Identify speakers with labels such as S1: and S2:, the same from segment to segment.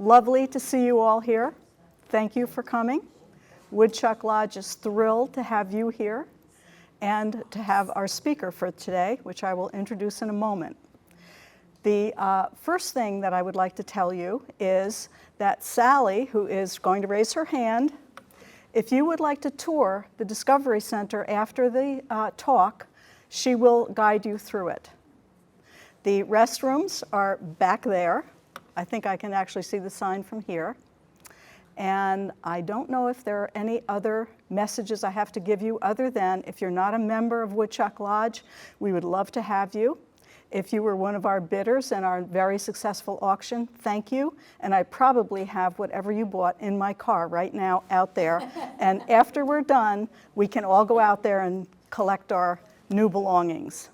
S1: Lovely to see you all here. Thank you for coming. Woodchuck Lodge is thrilled to have you here and to have our speaker for today, which I will introduce in a moment. The first thing that I would like to tell you is that Sally, who is going to raise her hand, if you would like to tour the Discovery Center after the talk, she will guide you through it. The restrooms are back there. I think I can actually see the sign from here. And I don't know if there are any other messages I have to give you other than if you're not a member of Woodchuck Lodge, we would love to have you. If you were one of our bidders in our very successful auction, thank you. And I probably have whatever you bought in my car right now out there. And after we're done, we can all go out there and collect our new belongings.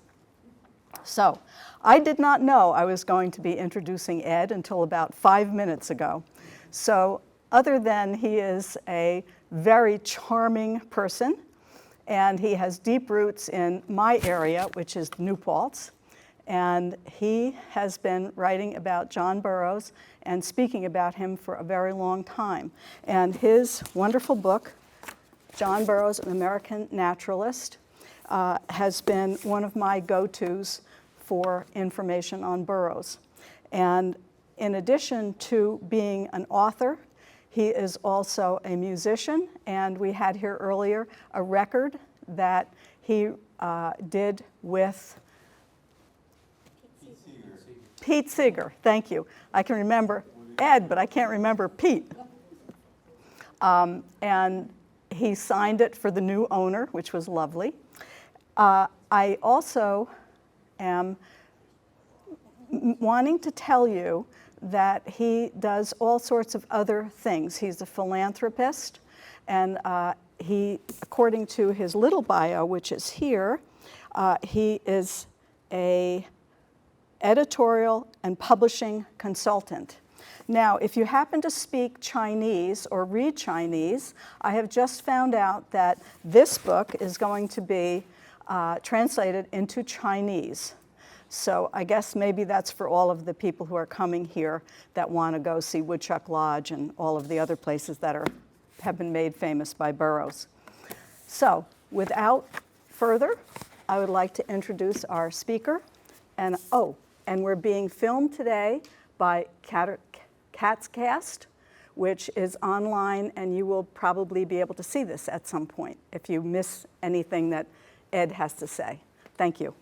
S1: So I did not know I was going to be introducing Ed until about 5 minutes ago. So other than he is a very charming person, and he has deep roots in my area, which is New Paltz, and he has been writing about John Burroughs and speaking about him for a very long time. And his wonderful book, John Burroughs, an American Naturalist, has been one of my go-tos for information on Burroughs. And in addition to being an author, he is also a musician, and we had here earlier a record that he did with Pete Seeger, thank you. I can remember Ed, but I can't remember Pete. And he signed it for the new owner, which was lovely. I also am wanting to tell you that he does all sorts of other things. He's a philanthropist, and he, according to his little bio, which is here, he is a editorial and publishing consultant. Now, if you happen to speak Chinese or read Chinese, I have just found out that this book is going to be translated into Chinese. So I guess maybe that's for all of the people who are coming here that want to go see Woodchuck Lodge and all of the other places that have been made famous by Burroughs. So without further, I would like to introduce our speaker. And we're being filmed today by Catscast, which is online, and you will probably be able to see this at some point if you miss anything that Ed has to say. Thank you.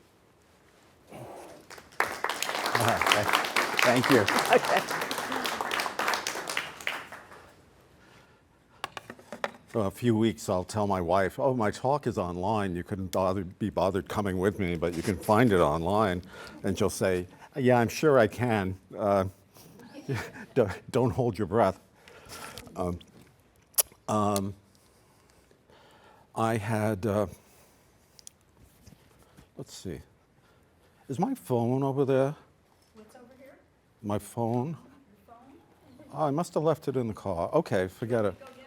S2: Thank you.
S1: Okay.
S2: For a few weeks, I'll tell my wife, oh, my talk is online. You couldn't be bothered coming with me, but you can find it online. And she'll say, yeah, I'm sure I can. Don't hold your breath. I had, let's see. Is my phone over there?
S1: What's over here?
S2: My phone?
S1: Your phone?
S2: Oh, I must have left it in the car. Okay, forget it.
S1: Go get it?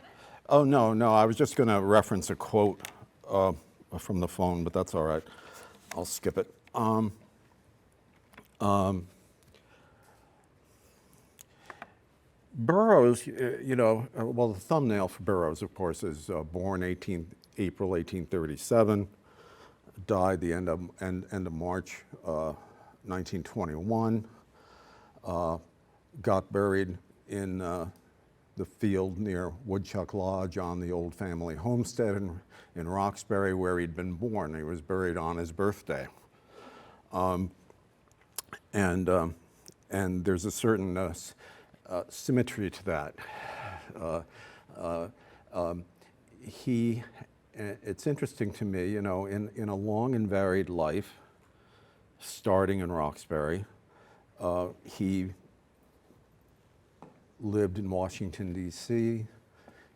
S2: Oh, no, I was just going to reference a quote from the phone, but that's all right. I'll skip it. Burroughs, well, the thumbnail for Burroughs, of course, is born April 1837, died the end of March 1921, got buried in the field near Woodchuck Lodge on the old family homestead in Roxbury, where he'd been born. He was buried on his birthday. And there's a certain symmetry to that. It's interesting to me, in a long and varied life, starting in Roxbury, he lived in Washington, D.C.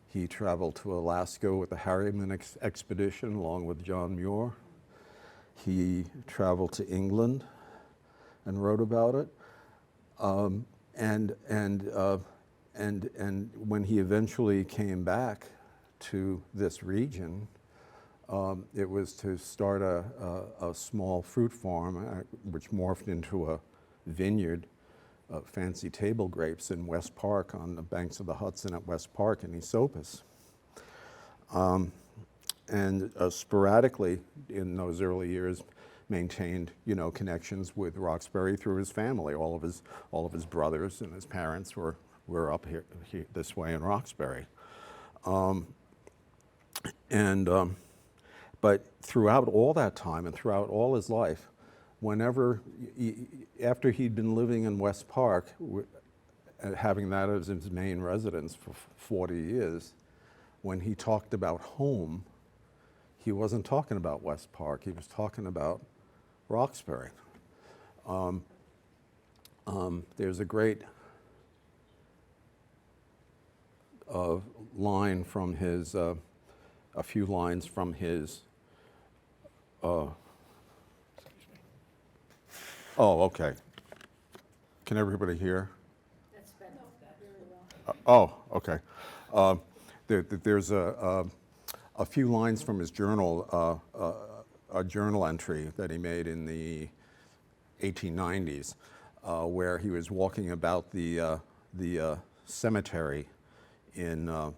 S2: He traveled to Alaska with the Harriman expedition along with John Muir. He traveled to England and wrote about it. And when he eventually came back to this region, it was to start a small fruit farm, which morphed into a vineyard fancy table grapes in West Park, on the banks of the Hudson at West Park in Esopus. And sporadically in those early years maintained, connections with Roxbury through his family. All of his brothers and his parents were up here this way in Roxbury. But throughout all that time and throughout all his life, after he'd been living in West Park, having that as his main residence for 40 years, when he talked about home, he wasn't talking about West Park, he was talking about Roxbury. There's a great line from his, a few lines from his, oh, okay. Can everybody hear?
S1: That's better. Very
S2: Oh,
S1: well.
S2: okay. There's a few lines from his journal, a journal entry that he made in the 1890s, where he was walking about the cemetery in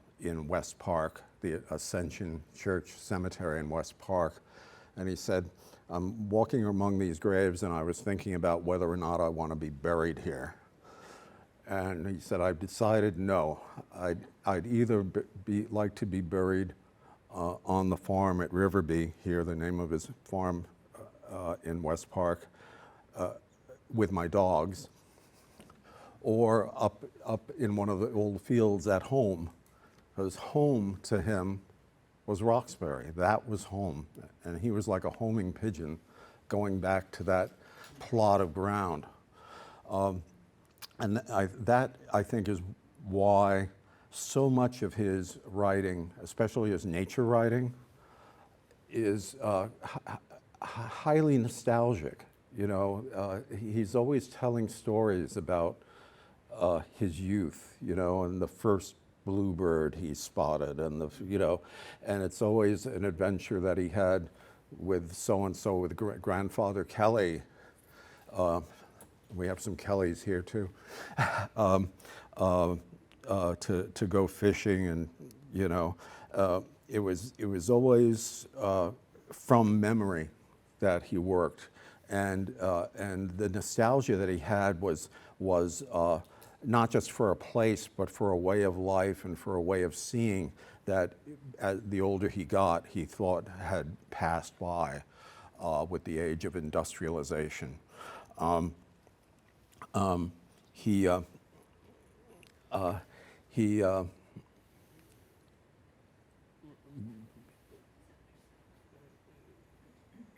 S2: West Park, the Ascension Church Cemetery in West Park, and he said, "I'm walking among these graves, and I was thinking about whether or not I want to be buried here." And he said, "I've decided no. I'd either like to be buried on the farm at Riverby," here the name of his farm in West Park, with my dogs, or up in one of the old fields at home, because home to him was Roxbury. That was home, and he was like a homing pigeon going back to that plot of ground. And that, I think, is why so much of his writing, especially his nature writing, is highly nostalgic. He's always telling stories about his youth, and the first bluebird he spotted, and and it's always an adventure that he had with so-and-so, with grandfather Kelly. We have some Kellys here too, to go fishing, and it was always from memory that he worked, and the nostalgia that he had was not just for a place, but for a way of life and for a way of seeing that as the older he got, he thought had passed by with the age of industrialization.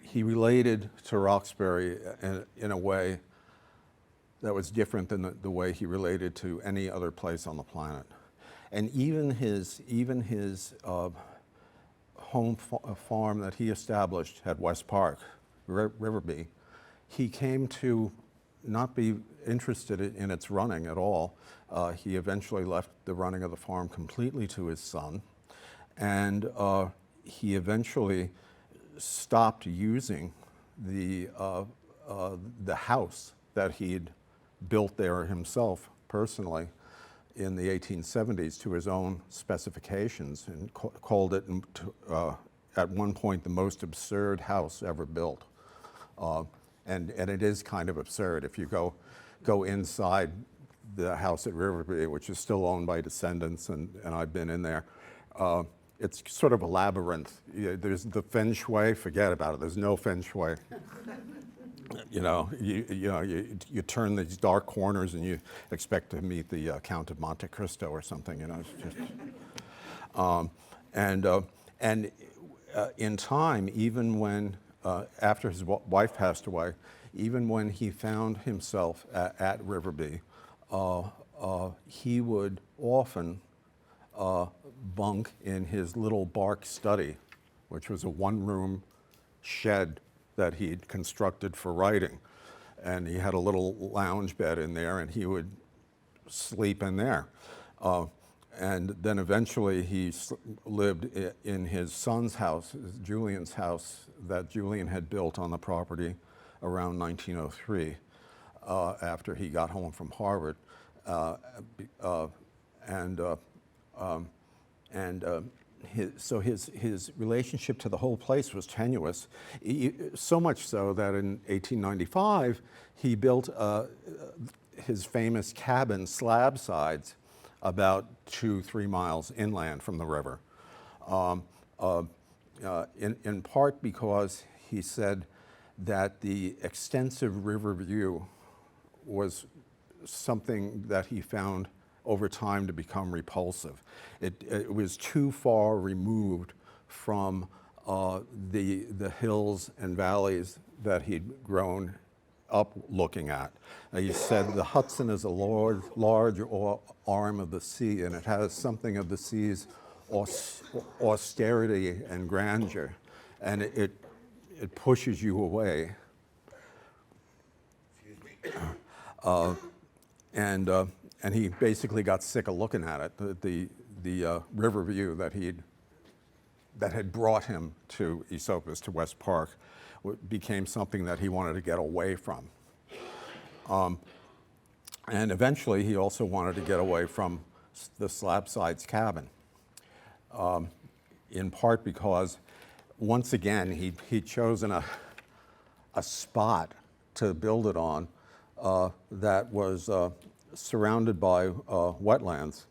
S2: He related to Roxbury in a way that was different than the way he related to any other place on the planet. And even his home farm that he established at West Park, Riverby, he came to not be interested in its running at all. He eventually left the running of the farm completely to his son, and he eventually stopped using the house that he'd built there himself personally in the 1870s to his own specifications, and called it at one point the most absurd house ever built. And it is kind of absurd. If you go inside the house at Riverby, which is still owned by descendants, and I've been in there, it's sort of a labyrinth. There's the feng shui, forget about it. There's no feng shui. You turn these dark corners and you expect to meet the Count of Monte Cristo or something. It's just, in time, even when after his wife passed away, even when he found himself at Riverby, he would often bunk in his little bark study, which was a one-room shed that he'd constructed for writing. And he had a little lounge bed in there, and he would sleep in there. And then eventually he lived in his son's house, Julian's house, that Julian had built on the property around 1903. after he got home from Harvard. Be- and so his relationship to the whole place was tenuous, so much so that in 1895 he built his famous cabin slab sides about 2-3 miles inland from the river, in part because he said that the extensive river view was something that he found over time to become repulsive. It was too far removed from the hills and valleys that he'd grown up looking at. He said the Hudson is a large arm of the sea, and it has something of the sea's austerity and grandeur, and it pushes you away. And he basically got sick of looking at it. The river view that had brought him to Esopus, to West Park, became something that he wanted to get away from. And eventually he also wanted to get away from the Slabsides cabin, in part because, once again, he'd chosen a spot to build it on that was surrounded by wetlands,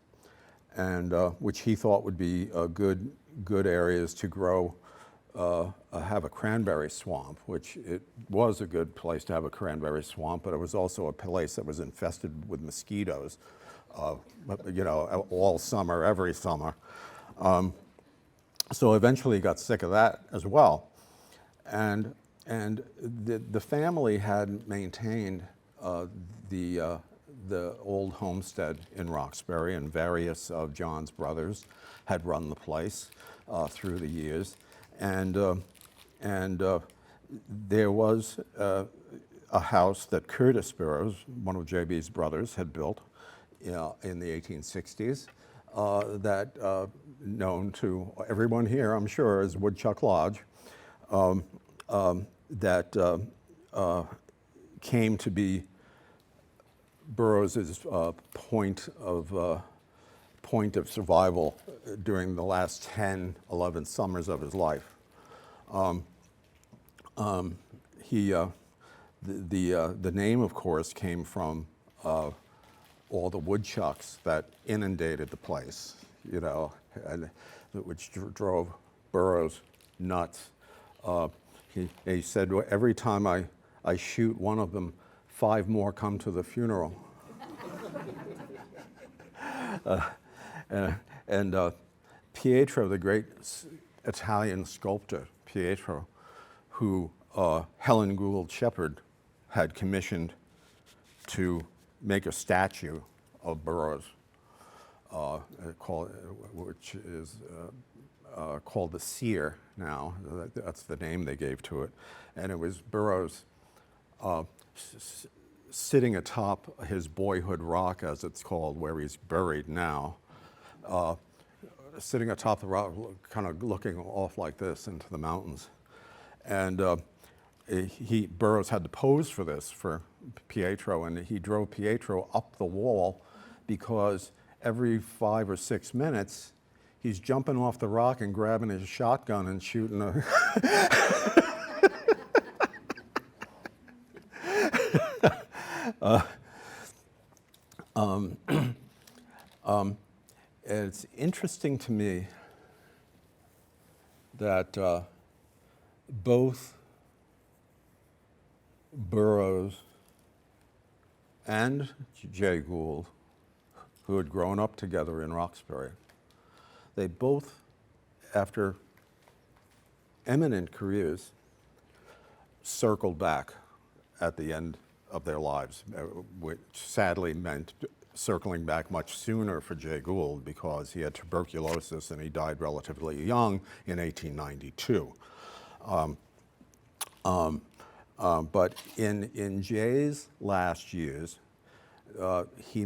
S2: and which he thought would be good areas to grow, have a cranberry swamp, which it was a good place to have a cranberry swamp, but it was also a place that was infested with mosquitoes, all summer, every summer. So eventually he got sick of that as well, and the family had maintained the old homestead in Roxbury, and various of John's brothers had run the place through the years. And there was a house that Curtis Burroughs, one of J.B.'s brothers, had built in the 1860s, that known to everyone here, I'm sure, as Woodchuck Lodge, that came to be Burroughs's point of survival during the last 10, 11 summers of his life. The name, of course, came from all the woodchucks that inundated the place, and which drove Burroughs nuts. He said, every time I shoot one of them, 5 more come to the funeral. Pietro, the great Italian sculptor, Pietro, who Helen Gould Shepherd had commissioned to make a statue of Burroughs, which is called the Seer now. That's the name they gave to it. And it was Burroughs sitting atop his boyhood rock, as it's called, where he's buried now, sitting atop the rock, kind of looking off like this into the mountains. And Burroughs had to pose for this for Pietro, and he drove Pietro up the wall because every 5 or 6 minutes, he's jumping off the rock and grabbing his shotgun and shooting a... It's interesting to me that both Burroughs and Jay Gould, who had grown up together in Roxbury, they both, after eminent careers, circled back at the end of their lives, which sadly meant circling back much sooner for Jay Gould because he had tuberculosis and he died relatively young in 1892. But in Jay's last years, he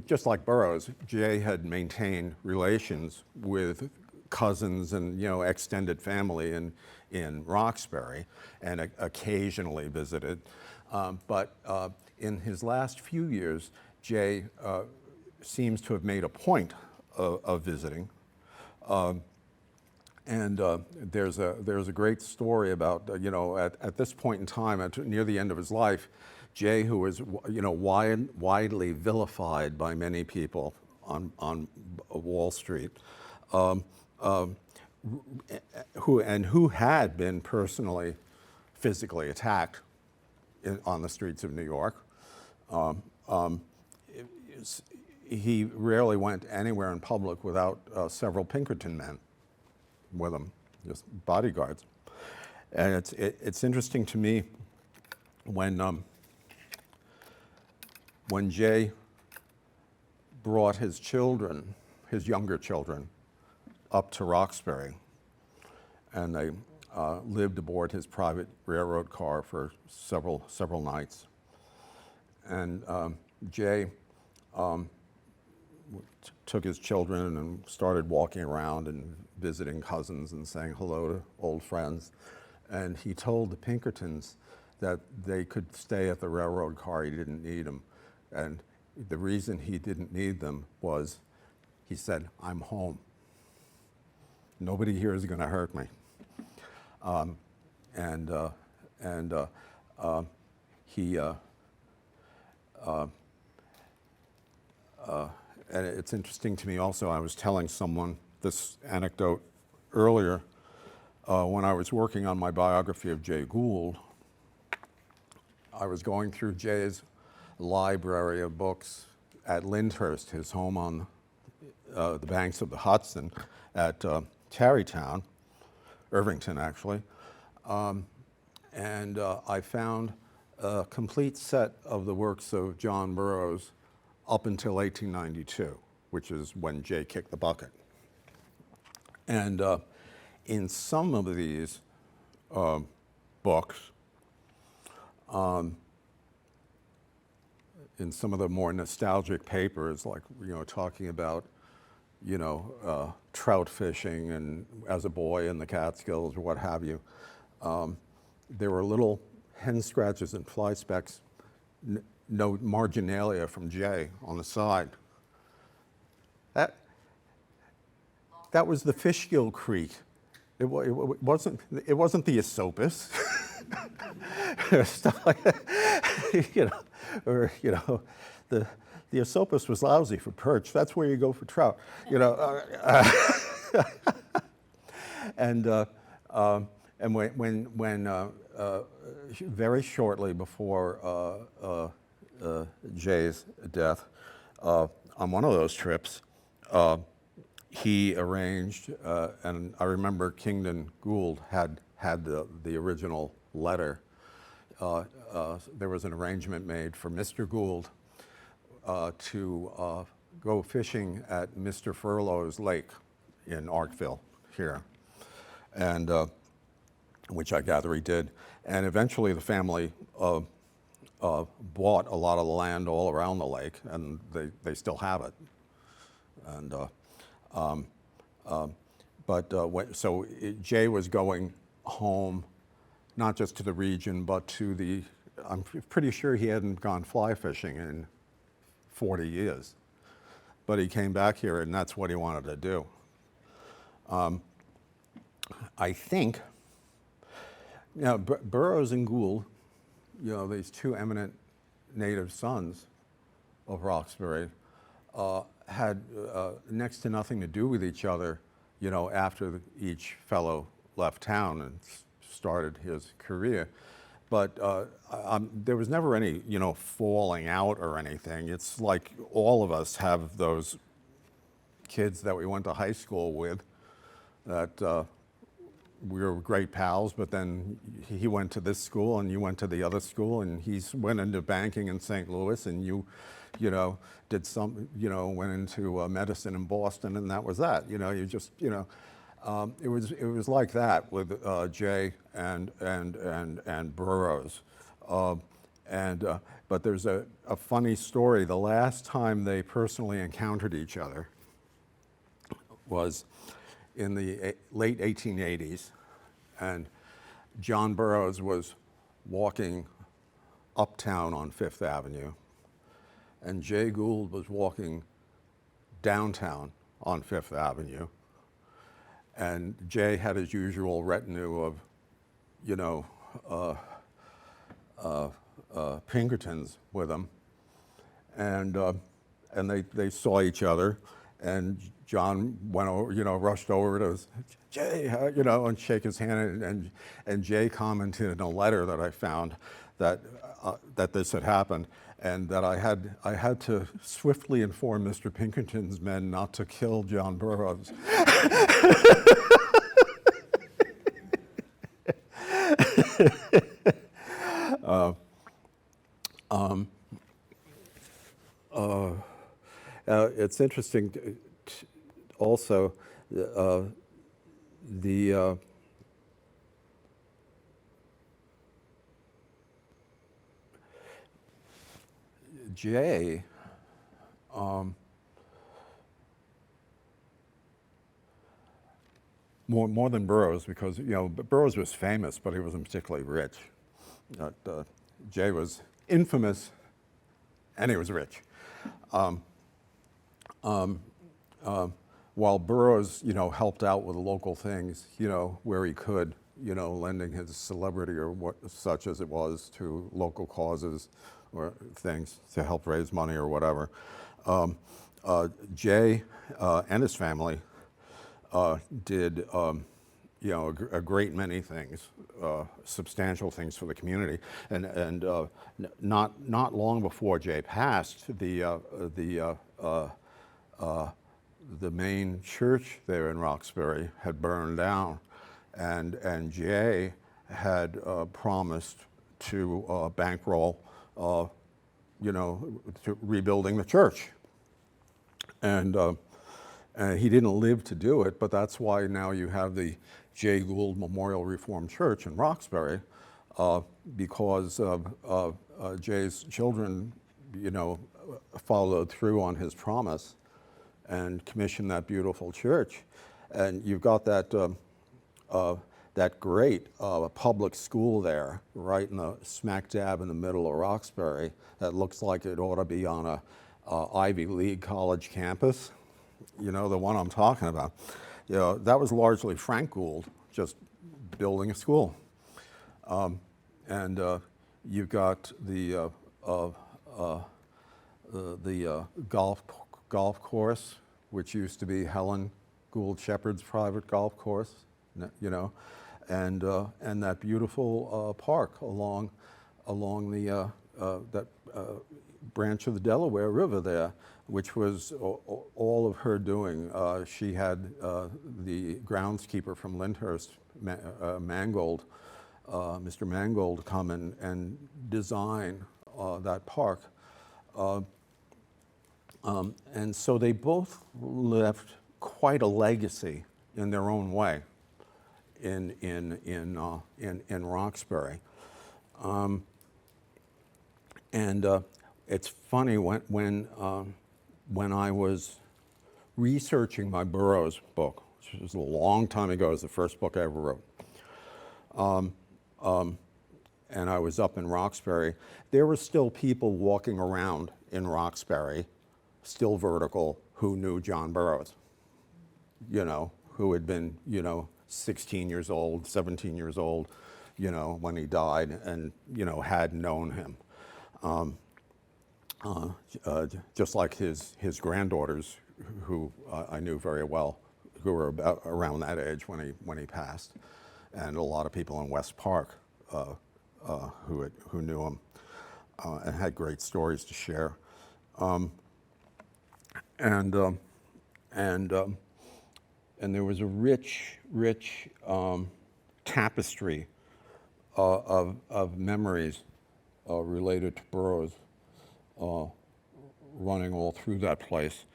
S2: just like Burroughs, Jay had maintained relations with cousins and extended family in Roxbury, and occasionally visited. But in his last few years, Jay seems to have made a point of visiting. And there's a great story about, at this point in time, near the end of his life, Jay, who was, widely vilified by many people on Wall Street, who had been personally, physically attacked on the streets of New York. He rarely went anywhere in public without several Pinkerton men with him, just bodyguards. And it's interesting to me when Jay brought his children, his younger children, up to Roxbury, and they lived aboard his private railroad car for several nights. And Jay took his children and started walking around and visiting cousins and saying hello to old friends. And he told the Pinkertons that they could stay at the railroad car, he didn't need them. And the reason he didn't need them was, he said, "I'm home. Nobody here is going to hurt me." And it's interesting to me also, I was telling someone this anecdote earlier, when I was working on my biography of Jay Gould, I was going through Jay's library of books at Lyndhurst, his home on the banks of the Hudson at Tarrytown, Irvington actually, and I found a complete set of the works of John Burroughs up until 1892, which is when Jay kicked the bucket. And in some of these books, in some of the more nostalgic papers, like, talking about, trout fishing and as a boy in the Catskills or what have you, there were little hen scratches and fly specks, no marginalia from Jay on the side. That was the Fishkill Creek. It wasn't the Esopus. Stuff like that. The Esopus was lousy for perch. That's where you go for trout. And when very shortly before Jay's death, on one of those trips, he arranged, and I remember Kingdon Gould had the original letter. There was an arrangement made for Mr. Gould to go fishing at Mr. Furlow's lake in Arkville here, and which I gather he did. And eventually the family bought a lot of the land all around the lake, and they still have it. And so Jay was going home, not just to the region, but to the, I'm pretty sure he hadn't gone fly fishing in 40 years. But he came back here, and that's what he wanted to do. I think, Burroughs and Gould, these two eminent native sons of Roxbury, had next to nothing to do with each other, after each fellow left town and started his career. But there was never any, falling out or anything. It's like all of us have those kids that we went to high school with that we were great pals, but then he went to this school and you went to the other school, and he went into banking in St. Louis, and you did some, went into medicine in Boston, and that was that. You just, it was like that with Jay and Burroughs. But there's a funny story. The last time they personally encountered each other was in the late 1880s, and John Burroughs was walking uptown on Fifth Avenue, and Jay Gould was walking downtown on Fifth Avenue, and Jay had his usual retinue of, you know, Pinkertons with him, and they saw each other, and John went over, you know, rushed over to Jay, you know, and shake his hand, and Jay commented in a letter that I found that that this had happened, and that I had to swiftly inform Mr. Pinkerton's men not to kill John Burroughs. It's interesting also, Jay, more than Burroughs, because, you know, Burroughs was famous, but he wasn't particularly rich. Jay was infamous, and he was rich. While Burroughs, you know, helped out with local things, you know, where he could, you know, lending his celebrity or what such as it was to local causes or things to help raise money or whatever. Jay and his family did, you know, a great many things, substantial things for the community, and not long before Jay passed, the main church there in Roxbury had burned down, and Jay had promised to bankroll, you know, to rebuilding the church, and he didn't live to do it, but that's why now you have the Jay Gould Memorial Reformed Church in Roxbury, because Jay's children, you know, followed through on his promise and commissioned that beautiful church. And you've got that that great public school there, right in the smack dab in the middle of Roxbury, that looks like it ought to be on a Ivy League college campus. You know, the one I'm talking about. You know, that was largely Frank Gould just building a school. And you've got the golf course, which used to be Helen Gould Shepherd's private golf course, you know, and that beautiful park along the that branch of the Delaware River there, which was all of her doing. She had the groundskeeper from Lyndhurst, Mangold, Mr. Mangold, come and design that park. And so they both left quite a legacy in their own way in Roxbury. It's funny, when I was researching my Burroughs book, which was a long time ago, it was the first book I ever wrote, and I was up in Roxbury, there were still people walking around in Roxbury, still vertical, who knew John Burroughs, you know, who had been, you know, 16 years old, 17 years old, you know, when he died, and, you know, had known him. Just like his granddaughters, who I knew very well, who were about around that age when he passed, and a lot of people in West Park who knew him and had great stories to share. And there was a rich tapestry of memories related to Burroughs running all through that place,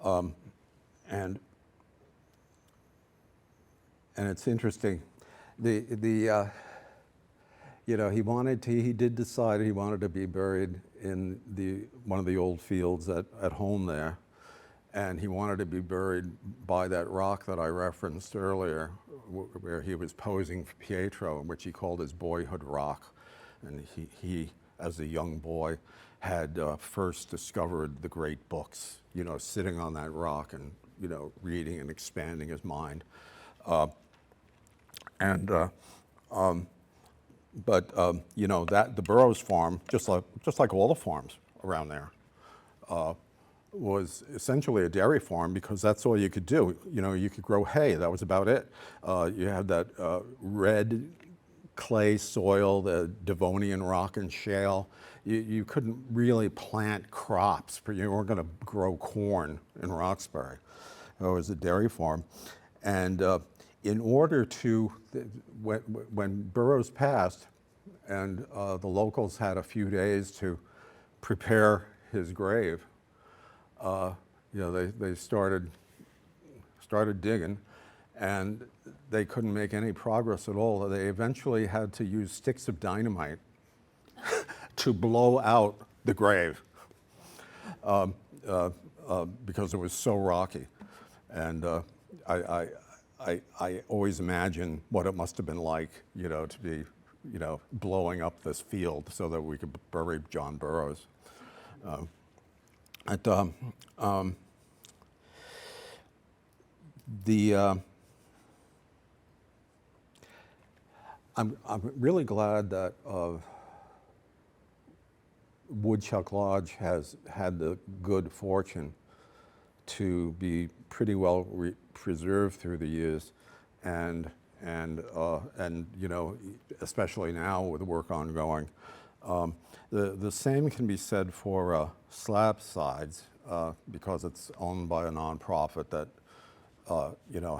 S2: and it's interesting. You know, he did decide he wanted to be buried in one of the old fields at home there, and he wanted to be buried by that rock that I referenced earlier, where he was posing for Pietro, which he called his boyhood rock, and he as a young boy, had first discovered the great books, sitting on that rock and, reading and expanding his mind. That the Burroughs farm, just like all the farms around there, was essentially a dairy farm because that's all you could do. You could grow hay. That was about it. You had that red clay soil, the Devonian rock and shale. You couldn't really plant crops. You weren't going to grow corn in Roxbury. It was a dairy farm. And in order to, when Burroughs passed, and the locals had a few days to prepare his grave, they started digging, and they couldn't make any progress at all. They eventually had to use sticks of dynamite to blow out the grave because it was so rocky. And I always imagine what it must have been like, to be, blowing up this field so that we could bury John Burroughs. I'm really glad that Woodchuck Lodge has had the good fortune to be pretty well preserved through the years, and especially now with the work ongoing. The same can be said for Slabsides because it's owned by a nonprofit that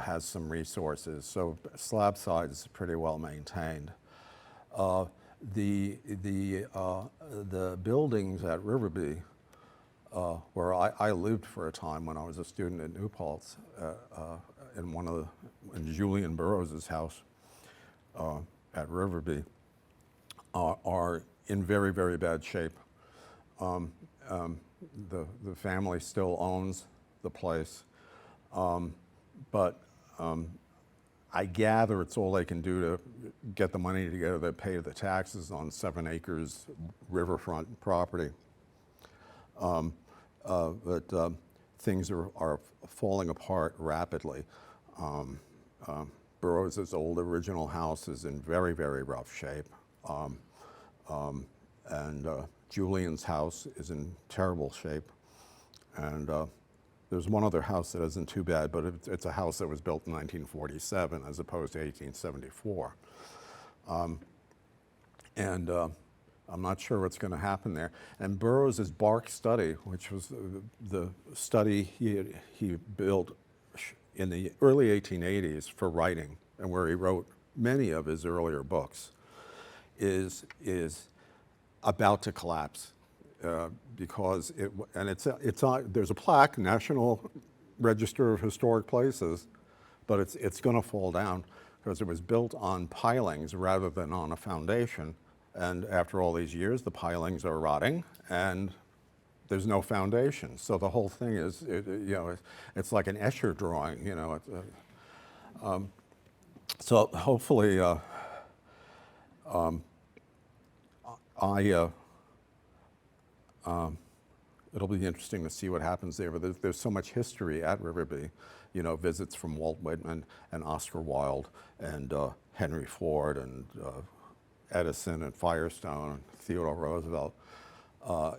S2: has some resources. So Slabsides is pretty well maintained. The buildings at Riverby, where I lived for a time when I was a student at New Paltz, in Julian Burroughs' house at Riverby, are in very, very bad shape. The family still owns the place, but I gather it's all they can do to get the money together to pay the taxes on 7 acres riverfront property. But things are falling apart rapidly. Burroughs' old original house is in very, very rough shape. And Julian's house is in terrible shape. And there's one other house that isn't too bad, but it's a house that was built in 1947 as opposed to 1874. I'm not sure what's going to happen there. And Burroughs' bark study, which was the study he built in the early 1880s for writing, and where he wrote many of his earlier books, is about to collapse because there's a plaque, National Register of Historic Places, but it's going to fall down because it was built on pilings rather than on a foundation. And after all these years, the pilings are rotting, and there's no foundation. So the whole thing is, it's like an Escher drawing, So hopefully, it'll be interesting to see what happens there. But there's so much history at Riverby, visits from Walt Whitman and Oscar Wilde and Henry Ford and Edison and Firestone and Theodore Roosevelt.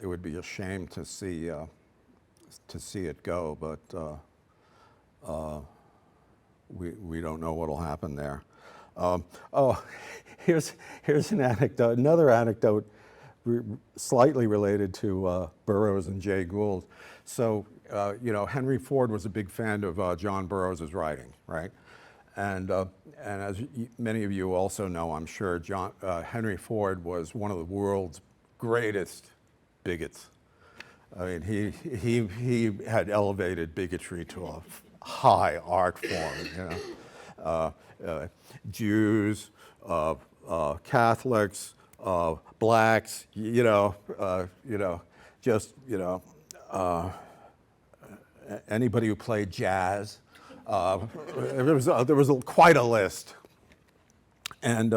S2: It would be a shame to see it go, but we don't know what'll happen there. Here's an anecdote, another anecdote slightly related to Burroughs and Jay Gould. So, Henry Ford was a big fan of John Burroughs' writing, right? And as many of you also know, I'm sure, Henry Ford was one of the world's greatest bigots. I mean, he had elevated bigotry to a high art form. Jews, Catholics, blacks, anybody who played jazz. There was quite a list. And,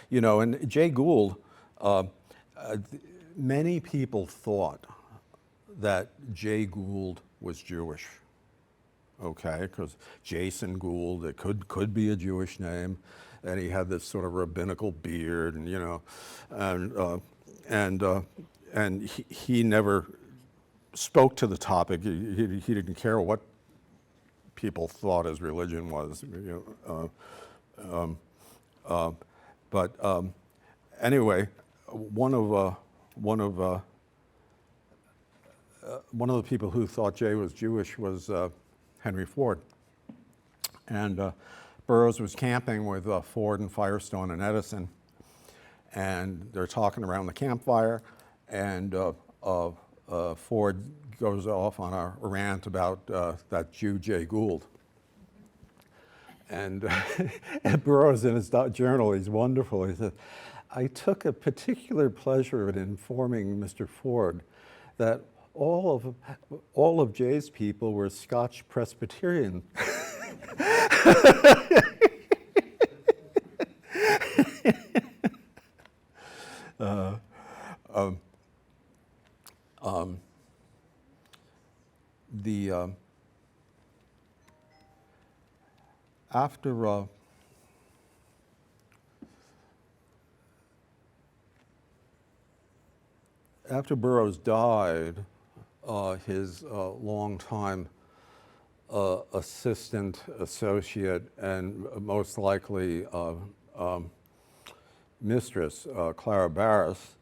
S2: and Jay Gould, many people thought that Jay Gould was Jewish, okay, because Jason Gould, it could be a Jewish name, and he had this sort of rabbinical beard, and you know, and he never spoke to the topic. He didn't care what people thought his religion was, you know. But anyway, one of the people who thought Jay was Jewish was Henry Ford. And Burroughs was camping with Ford and Firestone and Edison, and they're talking around the campfire, and Ford goes off on a rant about that Jew, Jay Gould. And Burroughs in his journal, he's wonderful. He said, I took a particular pleasure in informing Mr. Ford that all of Jay's people were Scotch Presbyterian. After Burroughs died, his longtime assistant, associate, and most likely mistress, Clara Barris,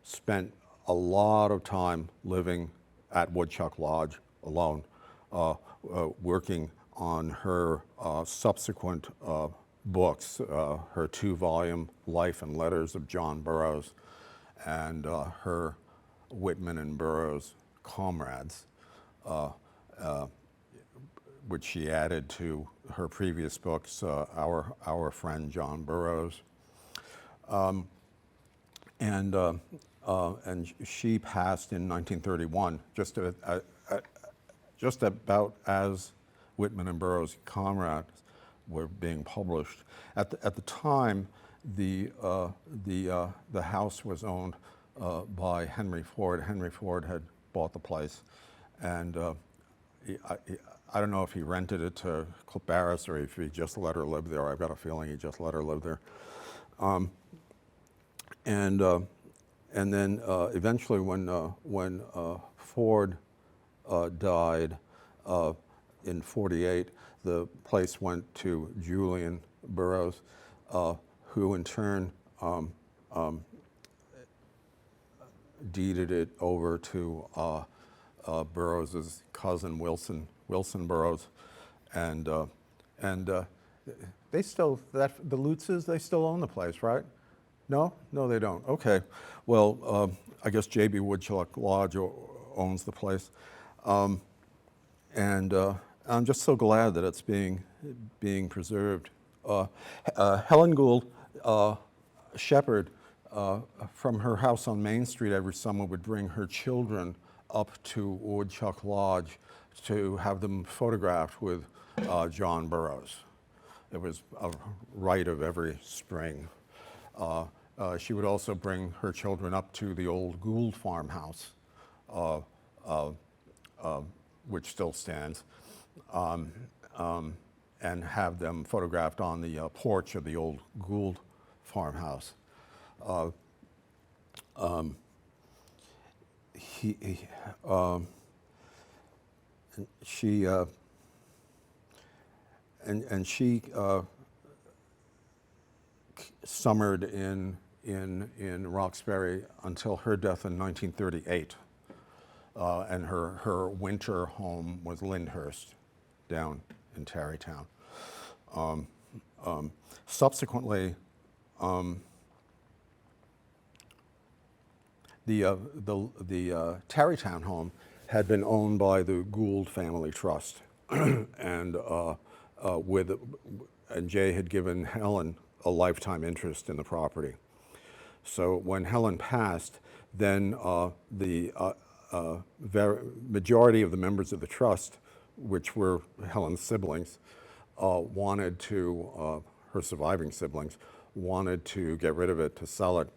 S2: spent a lot of time living at Woodchuck Lodge alone, working on her subsequent books, her 2-volume Life and Letters of John Burroughs, and her Whitman and Burroughs Comrades, which she added to her previous books, Our Friend John Burroughs. And she passed in 1931, just about as Whitman and Burroughs' Comrades were being published. At the time, the house was owned by Henry Ford. Henry Ford had bought the place, and I don't know if he rented it to Barris or if he just let her live there. I've got a feeling he just let her live there. And then eventually, when Ford died in '48, the place went to Julian Burroughs, who in turn deeded it over to Burroughs's cousin Wilson Burroughs, and they still the Lutzes, they still own the place, right? No, they don't. Okay, well, I guess J.B. Woodchuck Lodge owns the place, and I'm just so glad that it's being preserved. Helen Gould Shepherd, from her house on Main Street every summer, would bring her children up to Woodchuck Lodge to have them photographed with John Burroughs. It was a rite of every spring. She would also bring her children up to the old Gould farmhouse, which still stands, and have them photographed on the porch of the old Gould farmhouse. She summered in Roxbury until her death in 1938, and her winter home was Lyndhurst, down in Tarrytown. Subsequently, the Tarrytown home had been owned by the Gould Family Trust, and Jay had given Helen a lifetime interest in the property. So when Helen passed, then the majority of the members of the trust, which were Helen's siblings, her surviving siblings, wanted to get rid of it, to sell it.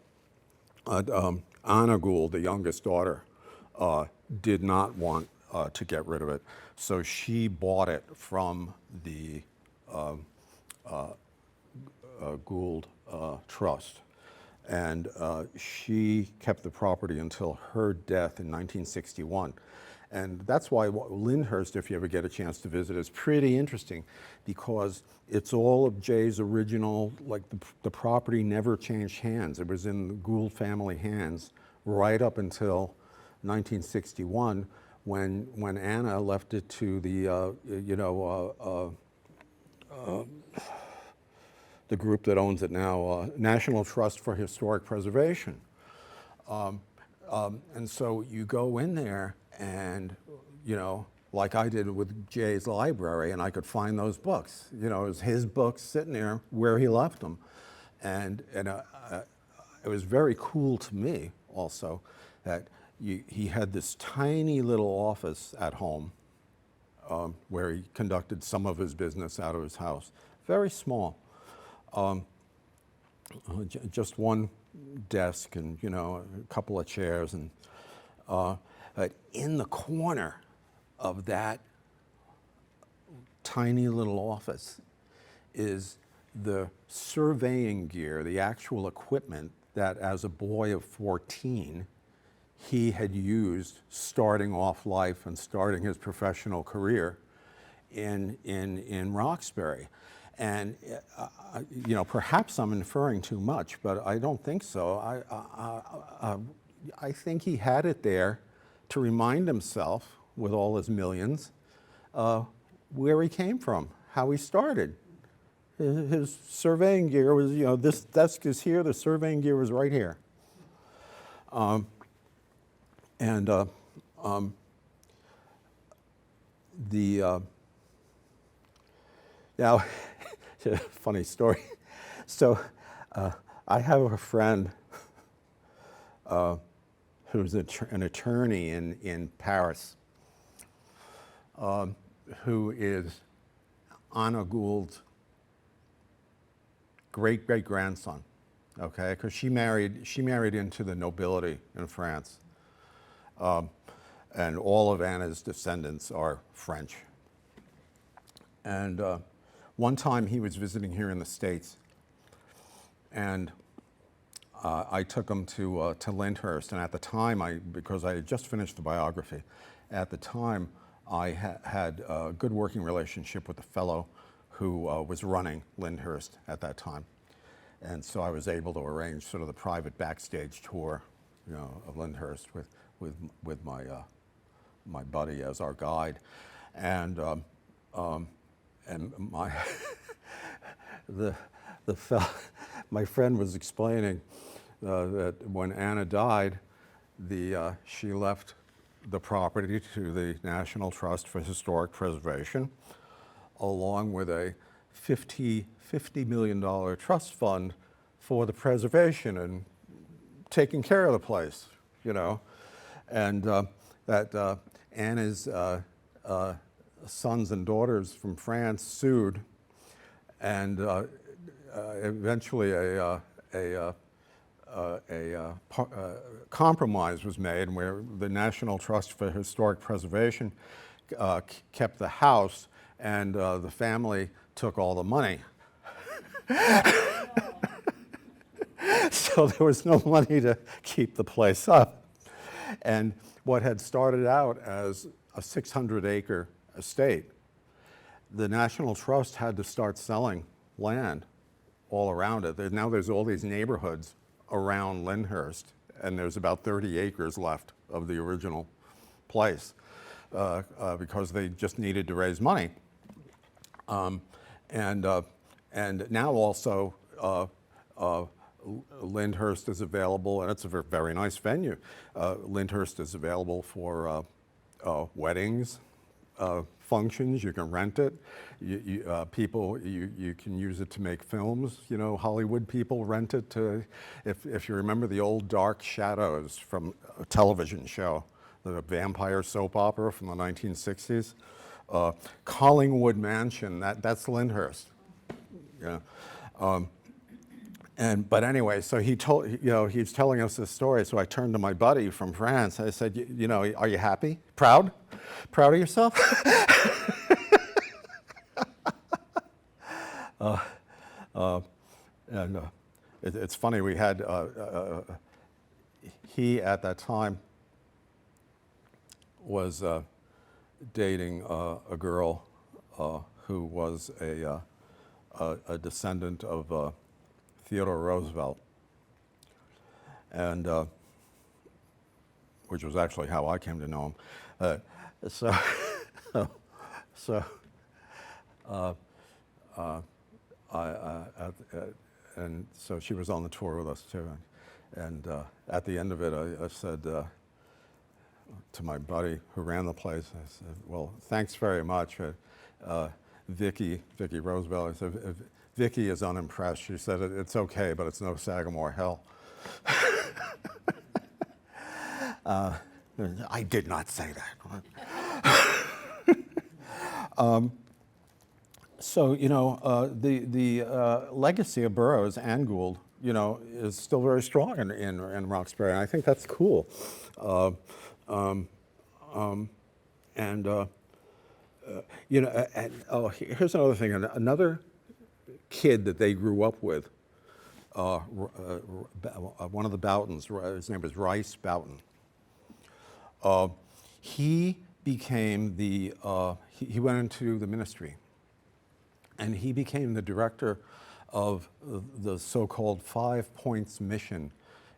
S2: Anna Gould, the youngest daughter, did not want to get rid of it. So she bought it from the Gould Trust. And she kept the property until her death in 1961. And that's why Lyndhurst, if you ever get a chance to visit, is pretty interesting, because it's all of Jay's original, like the property never changed hands. It was in the Gould family hands right up until 1961, when Anna left it to the, the group that owns it now, National Trust for Historic Preservation. And so you go in there and, like I did with Jay's library, and I could find those books. It was his books sitting there where he left them. And it was very cool to me also that he had this tiny little office at home where he conducted some of his business out of his house. Very small. Just one desk and, a couple of chairs. And but in the corner of that tiny little office is the surveying gear, the actual equipment that as a boy of 14, he had used starting off life and starting his professional career in Roxbury. And, perhaps I'm inferring too much, but I don't think so. I think he had it there to remind himself, with all his millions, where he came from, how he started. His surveying gear was, this desk is here, the surveying gear was right here. Now, funny story. So I have a friend who's an attorney in Paris, who is Anna Gould's great-great-grandson, okay? Because she married into the nobility in France. And all of Anna's descendants are French. And one time he was visiting here in the States, and I took him to Lyndhurst. And at the time, because I had just finished the biography, at the time I had a good working relationship with the fellow who was running Lyndhurst at that time. And so I was able to arrange sort of the private backstage tour, of Lyndhurst with my buddy as our guide. And my my friend was explaining that when Anna died, she left the property to the National Trust for Historic Preservation, along with a $50 million trust fund for the preservation and taking care of the place, and that Anna's sons and daughters from France sued, and eventually a compromise was made where the National Trust for Historic Preservation kept the house, and the family took all the money. So there was no money to keep the place up. And what had started out as a 600-acre estate, the National Trust had to start selling land all around it. Now there's all these neighborhoods around Lyndhurst, and there's about 30 acres left of the original place because they just needed to raise money. And now also Lyndhurst is available, and it's a very nice venue. Lyndhurst is available for weddings, functions. You can rent it. You can use it to make films. Hollywood people rent it to. If you remember the old Dark Shadows from a television show, the vampire soap opera from the 1960s, Collingwood Mansion. That's Lyndhurst. Yeah. But anyway, so he told, he was telling us this story. So I turned to my buddy from France. I said, are you happy? Proud? Proud of yourself? And it's funny, we had, he at that time was dating a girl who was a descendant of Theodore Roosevelt, and which was actually how I came to know him. So, so and so she was on the tour with us too. And at the end of it, I said to my buddy who ran the place, I said, "Well, thanks very much, Vicky Roosevelt." I said, "Vicky is unimpressed." She said, "It's okay, but it's no Sagamore hell." I did not say that. So, the legacy of Burroughs and Gould, is still very strong in Roxbury, and I think that's cool. Here's another thing. Another kid that they grew up with, one of the Boughtons, his name was Rice Boughton. He became he went into the ministry, and he became the director of the so-called 5 Points mission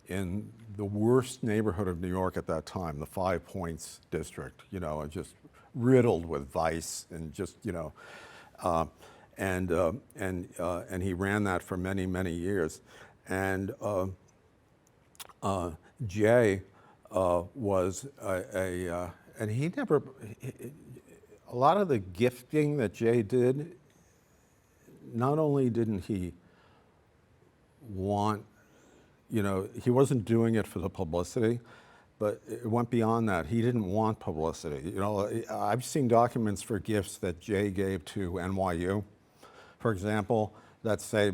S2: in the worst neighborhood of New York at that time, the 5 Points district, and just riddled with vice and just, and he ran that for many, many years. And Jay was and he never, a lot of the gifting that Jay did, not only didn't he want, he wasn't doing it for the publicity, but it went beyond that. He didn't want publicity. I've seen documents for gifts that Jay gave to NYU, for example, that say,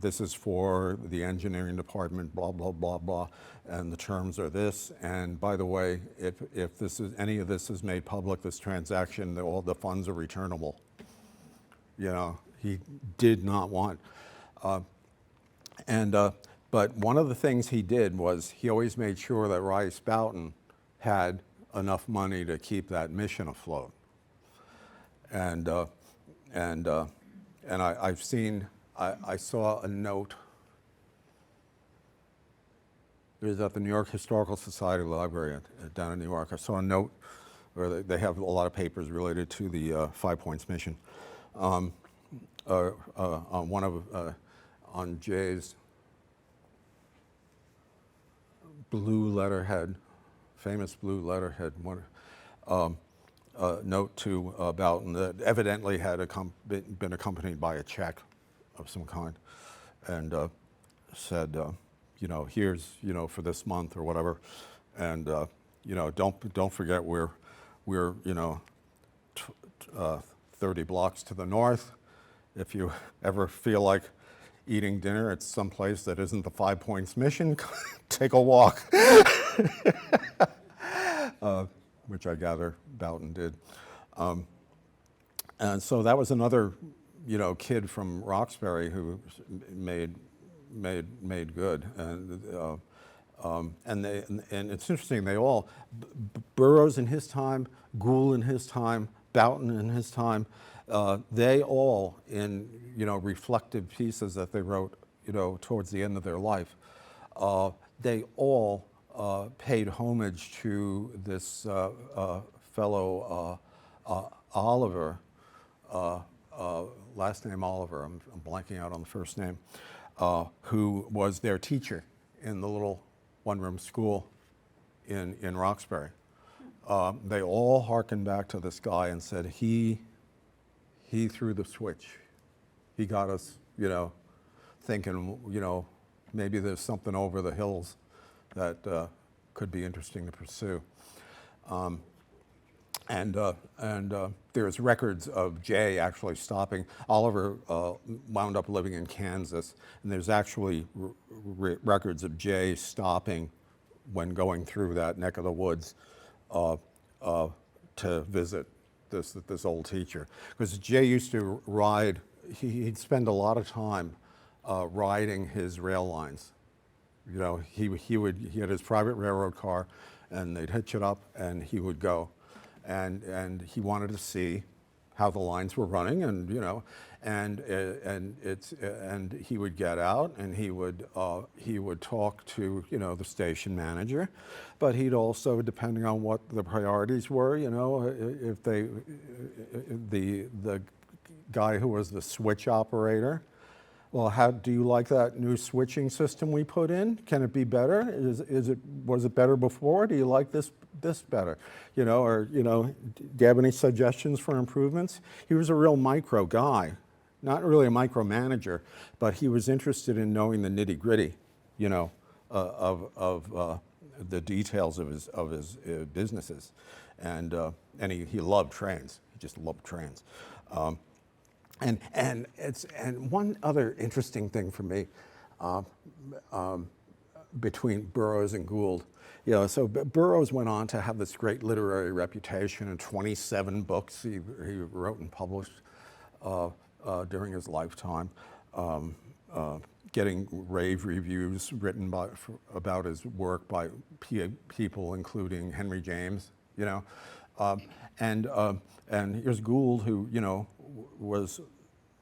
S2: this is for the engineering department, blah, blah, blah, blah, and the terms are this. And by the way, if any of this is made public, this transaction, all the funds are returnable. He did not want. But one of the things he did was he always made sure that Rice Boughton had enough money to keep that mission afloat. And I saw a note. It was at the New York Historical Society Library down in New York. I saw a note where they have a lot of papers related to the 5 Points mission. On on Jay's blue letterhead, famous blue letterhead, note to Boughton that evidently had been accompanied by a check of some kind, and said, here's, for this month or whatever, and don't forget we're 30 blocks to the north. If you ever feel like eating dinner at some place that isn't the 5 Points mission, take a walk. Which I gather Boughton did. And so that was another, kid from Roxbury who made good. And it's interesting, they all, Burroughs in his time, Gould in his time, Boughton in his time, they all, in reflective pieces that they wrote, towards the end of their life, they all paid homage to this fellow Oliver, last name Oliver. I'm blanking out on the first name, who was their teacher in the little one-room school in Roxbury. They all hearkened back to this guy and said he threw the switch. He got us, thinking, maybe there's something over the hills that could be interesting to pursue. And there's records of Jay actually stopping. Oliver wound up living in Kansas, and there's actually records of Jay stopping when going through that neck of the woods to visit this old teacher. Because Jay used to ride, he'd spend a lot of time riding his rail lines. You know, he had his private railroad car, and they'd hitch it up, and he would go. And he wanted to see how the lines were running, and you know, and he would get out and he would talk to, you know, the station manager, but he'd also, depending on what the priorities were, you know, if the guy who was the switch operator, well, how do you like that new switching system we put in? Can it be better? Was it better before? Do you like this better? You know, or, you know, do you have any suggestions for improvements? He was a real micro guy, not really a micromanager, but he was interested in knowing the nitty gritty, you know, of the details of his businesses, and he loved trains. He just loved trains. And one other interesting thing for me between Burroughs and Gould, you know, so Burroughs went on to have this great literary reputation, and 27 books he wrote and published during his lifetime, getting rave reviews written about his work by people including Henry James, you know, and here's Gould, who, you know, was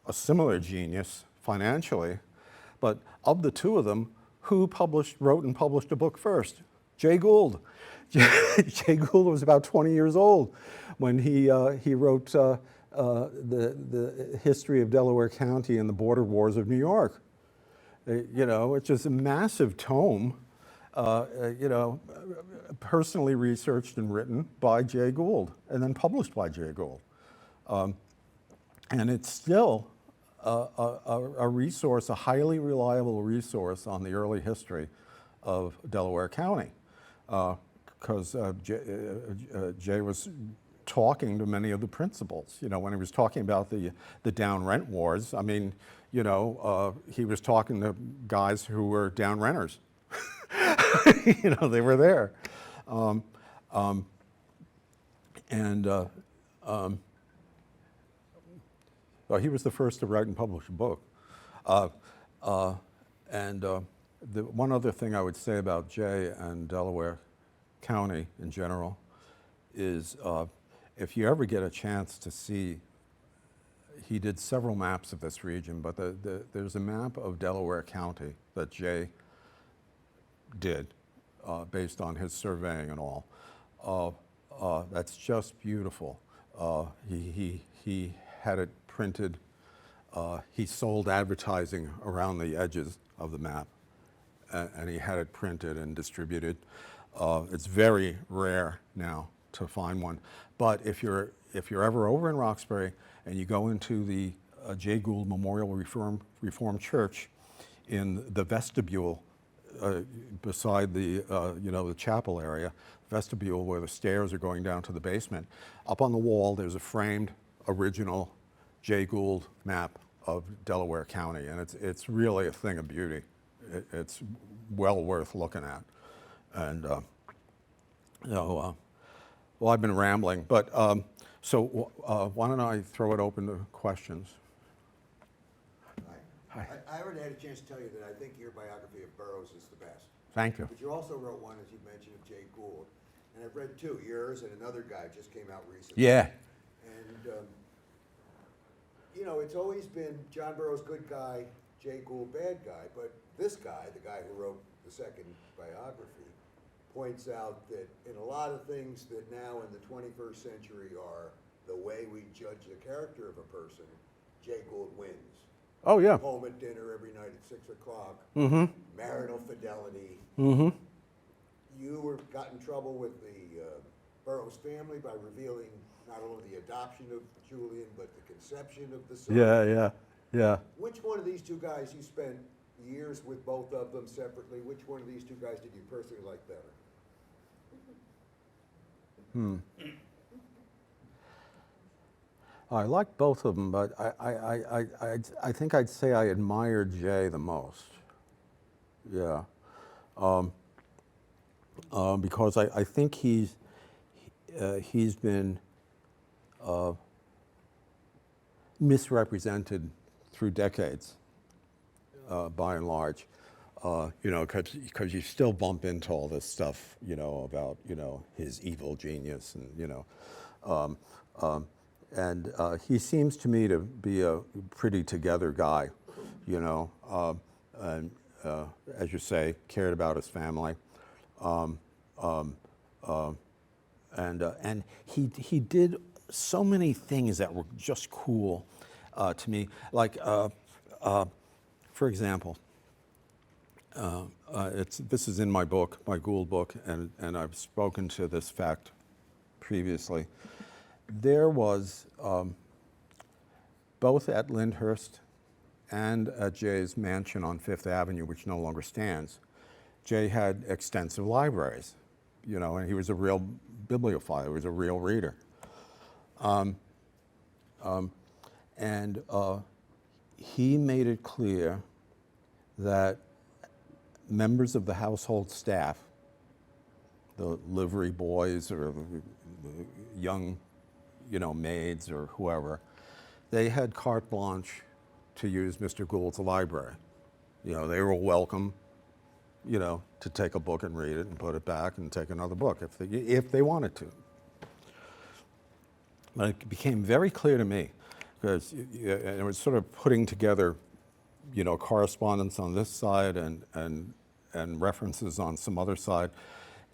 S2: a similar genius financially, but of the two of them, who wrote and published a book first? Jay Gould. Jay Gould was about 20 years old when he wrote the history of Delaware County and the border wars of New York. You know, it's just a massive tome, you know, personally researched and written by Jay Gould, and then published by Jay Gould. And it's still a resource, a highly reliable resource on the early history of Delaware County, because Jay was talking to many of the principals. You know, when he was talking about the down rent wars, I mean, you know, he was talking to guys who were down renters. You know, they were there. Well, he was the first to write and publish a book. The one other thing I would say about Jay and Delaware County in general is if you ever get a chance to see, he did several maps of this region, but there's a map of Delaware County that Jay did based on his surveying and all. That's just beautiful. He had it printed. He sold advertising around the edges of the map, and he had it printed and distributed. It's very rare now to find one, but if you're ever over in Roxbury and you go into the Jay Gould Memorial Reformed Church, in the vestibule beside the you know, the chapel area, vestibule where the stairs are going down to the basement, up on the wall there's a framed original Jay Gould map of Delaware County, and it's really a thing of beauty. It's well worth looking at. And you know, well, I've been rambling, but so why don't I throw it open to questions?
S3: Hi. I already had a chance to tell you that I think your biography of Burroughs is the best.
S2: Thank you.
S3: But you also wrote one, as you mentioned, of Jay Gould. And I've read two, yours and another guy just came out recently.
S2: Yeah.
S3: And, you know, it's always been John Burroughs, good guy, Jay Gould, bad guy. But this guy, the guy who wrote the second biography, points out that in a lot of things that now in the 21st century are the way we judge the character of a person, Jay Gould wins.
S2: Oh, yeah.
S3: Home at dinner every night at 6 o'clock.
S2: Mm-hmm.
S3: Marital fidelity.
S2: Mm-hmm.
S3: You got in trouble with the Burroughs family by revealing not only the adoption of Julian, but the conception of the son.
S2: Yeah.
S3: Which one of these two guys, you spent years with both of them separately, which one of these two guys did you personally like better?
S2: I like both of them, but I think I'd say I admire Jay the most. Yeah. Because I think he's been misrepresented through decades, by and large. You know, because you still bump into all this stuff, you know, about, you know, his evil genius, and, you know, and he seems to me to be a pretty together guy, you know, and as you say, cared about his family, and he did so many things that were just cool to me, like for example. This is in my book, my Gould book, and I've spoken to this fact previously. There was, both at Lyndhurst and at Jay's mansion on Fifth Avenue, which no longer stands, Jay had extensive libraries, you know, and he was a real bibliophile, he was a real reader. And he made it clear that members of the household staff, the livery boys or the young, you know, maids or whoever, they had carte blanche to use Mr. Gould's library. You know, they were welcome, you know, to take a book and read it and put it back and take another book if they wanted to. But it became very clear to me, because it was sort of putting together, you know, correspondence on this side and references on some other side.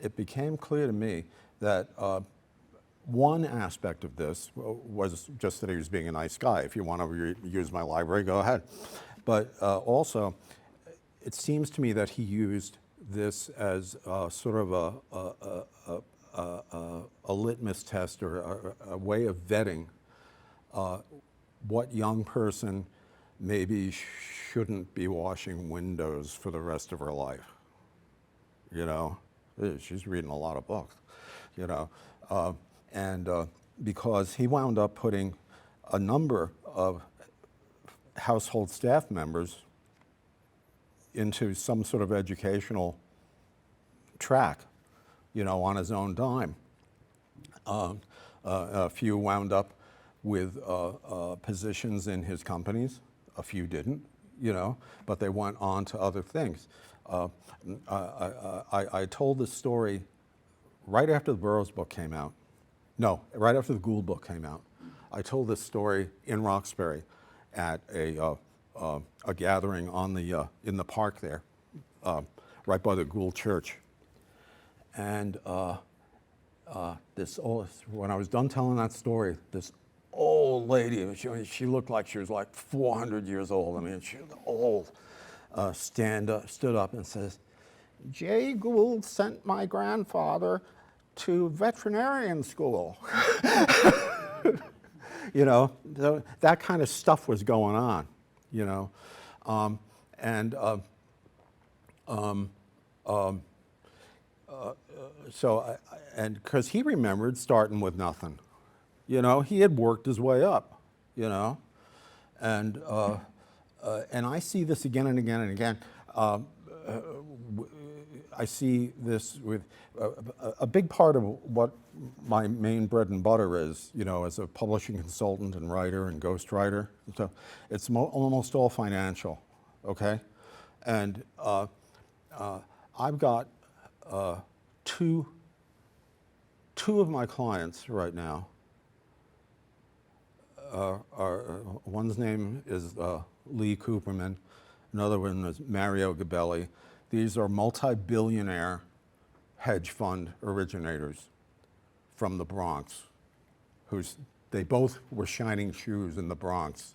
S2: It became clear to me that one aspect of this was just that he was being a nice guy. If you want to use my library, go ahead. But also, it seems to me that he used this as sort of a litmus test or a way of vetting what young person maybe shouldn't be washing windows for the rest of her life. You know, she's reading a lot of books, you know. And because he wound up putting a number of household staff members into some sort of educational track, you know, on his own dime. A few wound up with positions in his companies, a few didn't, you know, but they went on to other things. I told this story right after the Burroughs book came out. No, right after the Gould book came out. I told this story in Roxbury at a gathering on the in the park there, right by the Gould Church. And when I was done telling that story, this old lady, she looked like she was like 400 years old. I mean, she was old. Stood up and says, "Jay Gould sent my grandfather to veterinarian school." You know, that kind of stuff was going on, you know. So because he remembered starting with nothing, you know, he had worked his way up, you know, and I see this again and again and again. I see this with a big part of what my main bread and butter is, you know, as a publishing consultant and writer and ghostwriter. So it's almost all financial, okay? And I've got two of my clients right now. One's name is Lee Cooperman. Another one is Mario Gabelli. These are multi-billionaire hedge fund originators from the Bronx, they both were shining shoes in the Bronx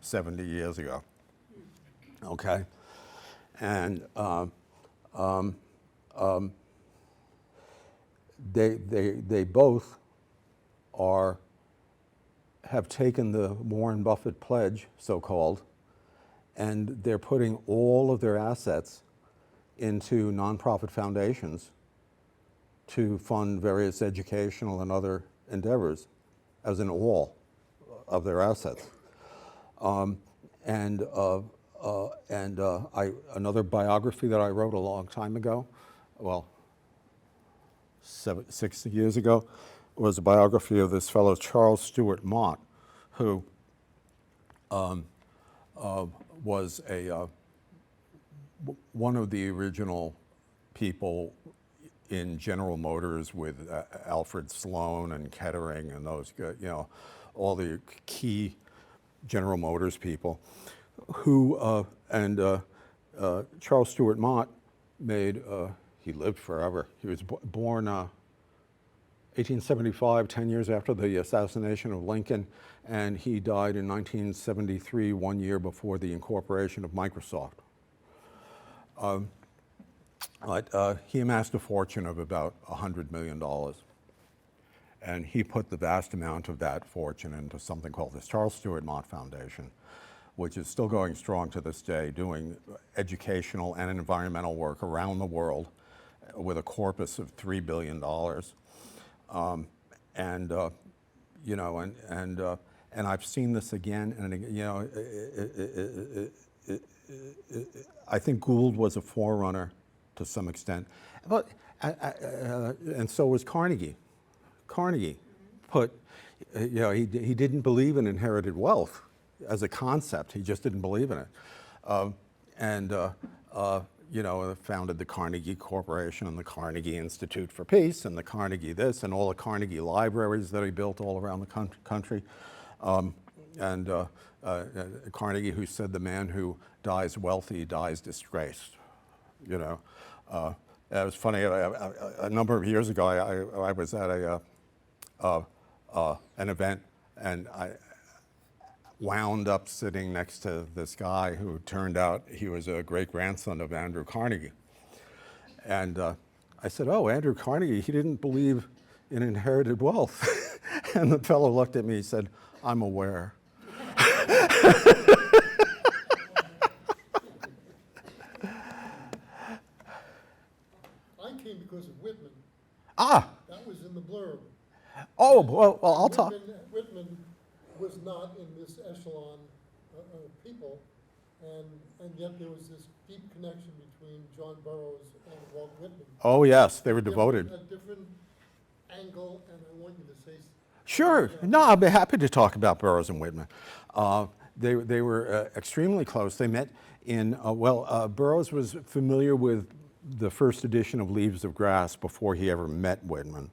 S2: 70 years ago, okay? And they both have taken the Warren Buffett pledge, so-called, and they're putting all of their assets into nonprofit foundations to fund various educational and other endeavors, as in all, their assets. Another biography that I wrote a long time ago, well, 60 years ago, was a biography of this fellow Charles Stewart Mott, who was one of the original people in General Motors with Alfred Sloan and Kettering and those, all the key General Motors people, who, Charles Stewart Mott made, he lived forever. He was born 1875, 10 years after the assassination of Lincoln, and he died in 1973, 1 year before the incorporation of Microsoft. He amassed a fortune of about $100 million. And he put the vast amount of that fortune into something called the Charles Stewart Mott Foundation, which is still going strong to this day, doing educational and environmental work around the world with a corpus of $3 billion. And I've seen this again and again. I think Gould was a forerunner to some extent, but and so was Carnegie. Carnegie put, he didn't believe in inherited wealth as a concept. He just didn't believe in it, founded the Carnegie Corporation and the Carnegie Institute for Peace and the Carnegie this and all the Carnegie libraries that he built all around the country. Carnegie, who said the man who dies wealthy dies disgraced. It was funny. A number of years ago, I was at an event, and I wound up sitting next to this guy who turned out he was a great-grandson of Andrew Carnegie. And I said, "Oh, Andrew Carnegie, he didn't believe in inherited wealth." And the fellow looked at me and said, "I'm aware."
S4: I came because of Whitman.
S2: Ah!
S4: That was in the blurb.
S2: Oh, well, I'll talk.
S4: Whitman was not in this echelon of people, and yet there was this deep connection between John Burroughs and Walt Whitman.
S2: Oh, yes, they were devoted.
S4: A different angle, and I want you to say.
S2: Sure. No, I'll be happy to talk about Burroughs and Whitman. They were extremely close. They met in, Burroughs was familiar with the first edition of Leaves of Grass before he ever met Whitman.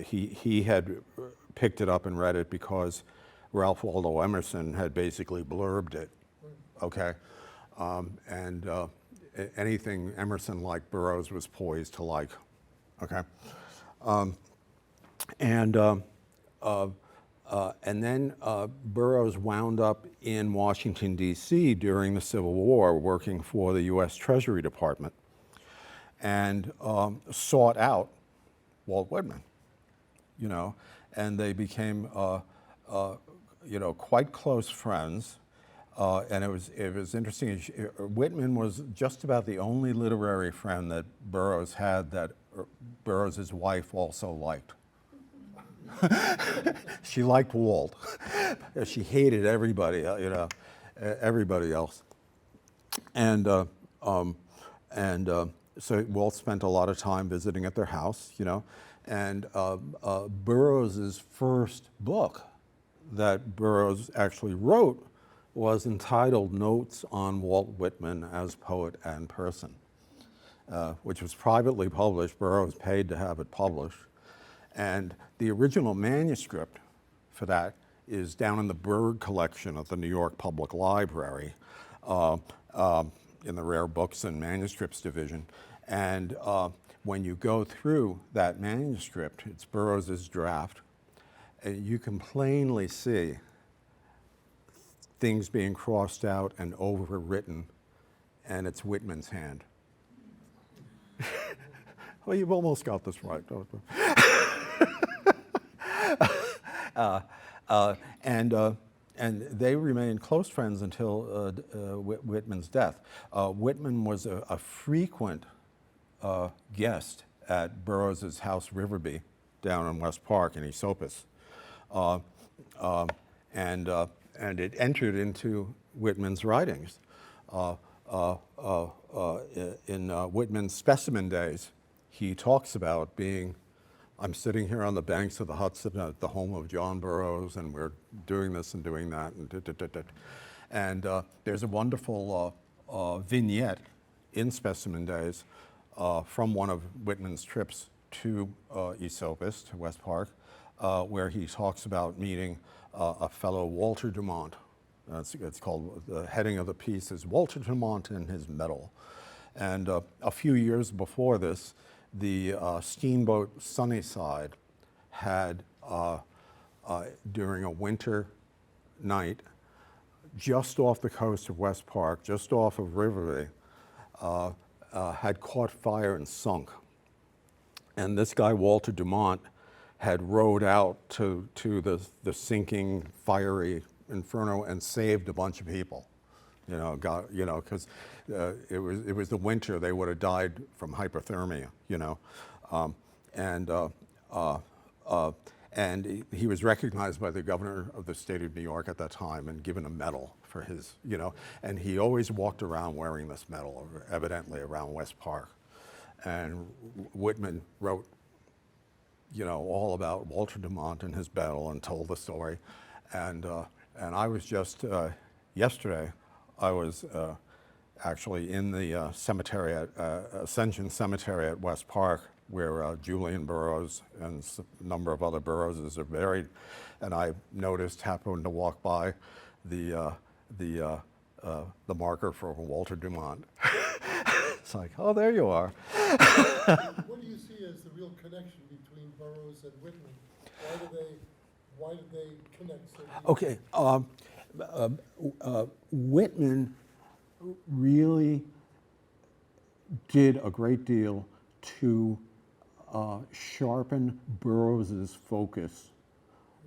S2: He had picked it up and read it because Ralph Waldo Emerson had basically blurbed it, okay? Anything Emerson liked, Burroughs was poised to like, okay? And then Burroughs wound up in Washington, D.C. during the Civil War, working for the U.S. Treasury Department, and sought out Walt Whitman, and they became, quite close friends. And it was interesting. Whitman was just about the only literary friend that Burroughs had that Burroughs' wife also liked. She liked Walt. She hated everybody, everybody else. So Walt spent a lot of time visiting at their house, and Burroughs' first book that Burroughs actually wrote was entitled Notes on Walt Whitman as Poet and Person, which was privately published. Burroughs paid to have it published. And the original manuscript for that is down in the Berg collection at the New York Public Library in the Rare Books and Manuscripts Division. And when you go through that manuscript, it's Burroughs' draft, and you can plainly see things being crossed out and overwritten, and it's Whitman's hand. Well, you've almost got this right, don't you? And they remained close friends until Whitman's death. Whitman was a frequent guest at Burroughs' house, Riverby, down in West Park in Esopus. and it entered into Whitman's writings. In Whitman's Specimen Days, he talks about being, I'm sitting here on the banks of the Hudson at the home of John Burroughs, and we're doing this and doing that, and there's a wonderful vignette in Specimen Days from one of Whitman's trips to Esopus, to West Park, where he talks about meeting a fellow Walter Dumont. It's called, the heading of the piece is Walter Dumont and His Medal. And a few years before this, the steamboat Sunnyside had, during a winter night, just off the coast of West Park, just off of Riverway, had caught fire and sunk. And this guy, Walter Dumont, had rowed out to the sinking, fiery inferno and saved a bunch of people. Because it was the winter, they would have died from hypothermia, and he was recognized by the governor of the state of New York at that time and given a medal for his, and he always walked around wearing this medal, evidently around West Park. And Whitman wrote, all about Walter Dumont and his medal and told the story. And I was just, yesterday, I was actually in the cemetery at Ascension Cemetery at West Park, where Julian Burroughs and a number of other Burroughses are buried. And I happened to walk by the marker for Walter Dumont. It's like, oh, there you are.
S4: What do you see as the real connection between Burroughs and Whitman? Why did they connect so deeply?
S2: Okay, Whitman really did a great deal to sharpen Burroughs's focus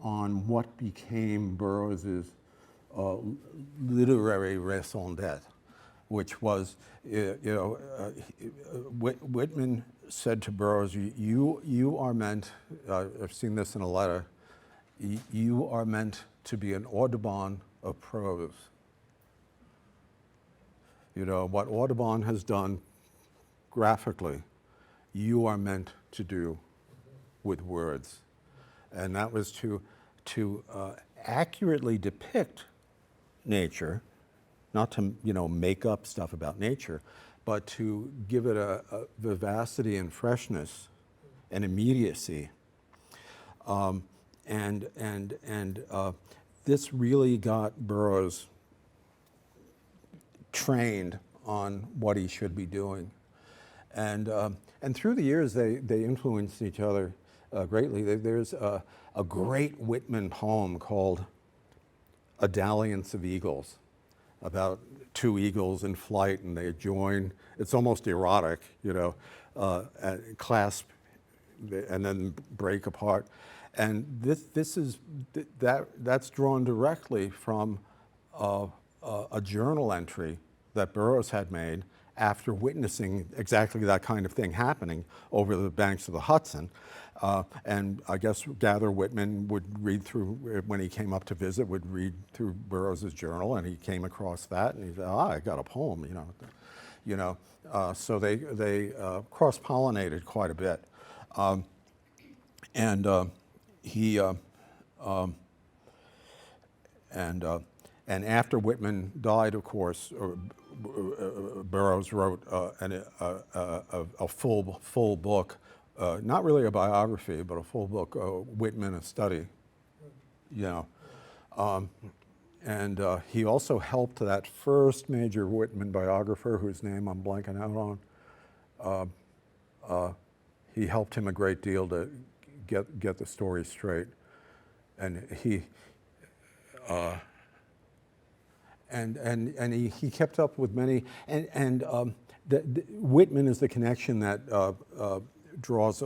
S2: on what became Burroughs's literary raison d'etre, which was, Whitman said to Burroughs, you are meant, I've seen this in a letter, you are meant to be an Audubon of prose. What Audubon has done graphically, you are meant to do with words. And that was to accurately depict nature, not to make up stuff about nature, but to give it a vivacity and freshness and immediacy. This really got Burroughs trained on what he should be doing. And through the years, they influenced each other greatly. There's a great Whitman poem called A Dalliance of Eagles, about two eagles in flight, and they join. It's almost erotic, clasp and then break apart. And that's drawn directly from a journal entry that Burroughs had made after witnessing exactly that kind of thing happening over the banks of the Hudson. And I gather Whitman would read through, when he came up to visit, would read through Burroughs' journal, and he came across that, and he said, I got a poem, So they cross-pollinated quite a bit. And after Whitman died, of course, Burroughs wrote a full book, not really a biography, but a full book, Whitman, a Study. And he also helped that first major Whitman biographer, whose name I'm blanking out on. He helped him a great deal to get the story straight, and he kept up with many. Whitman is the connection that draws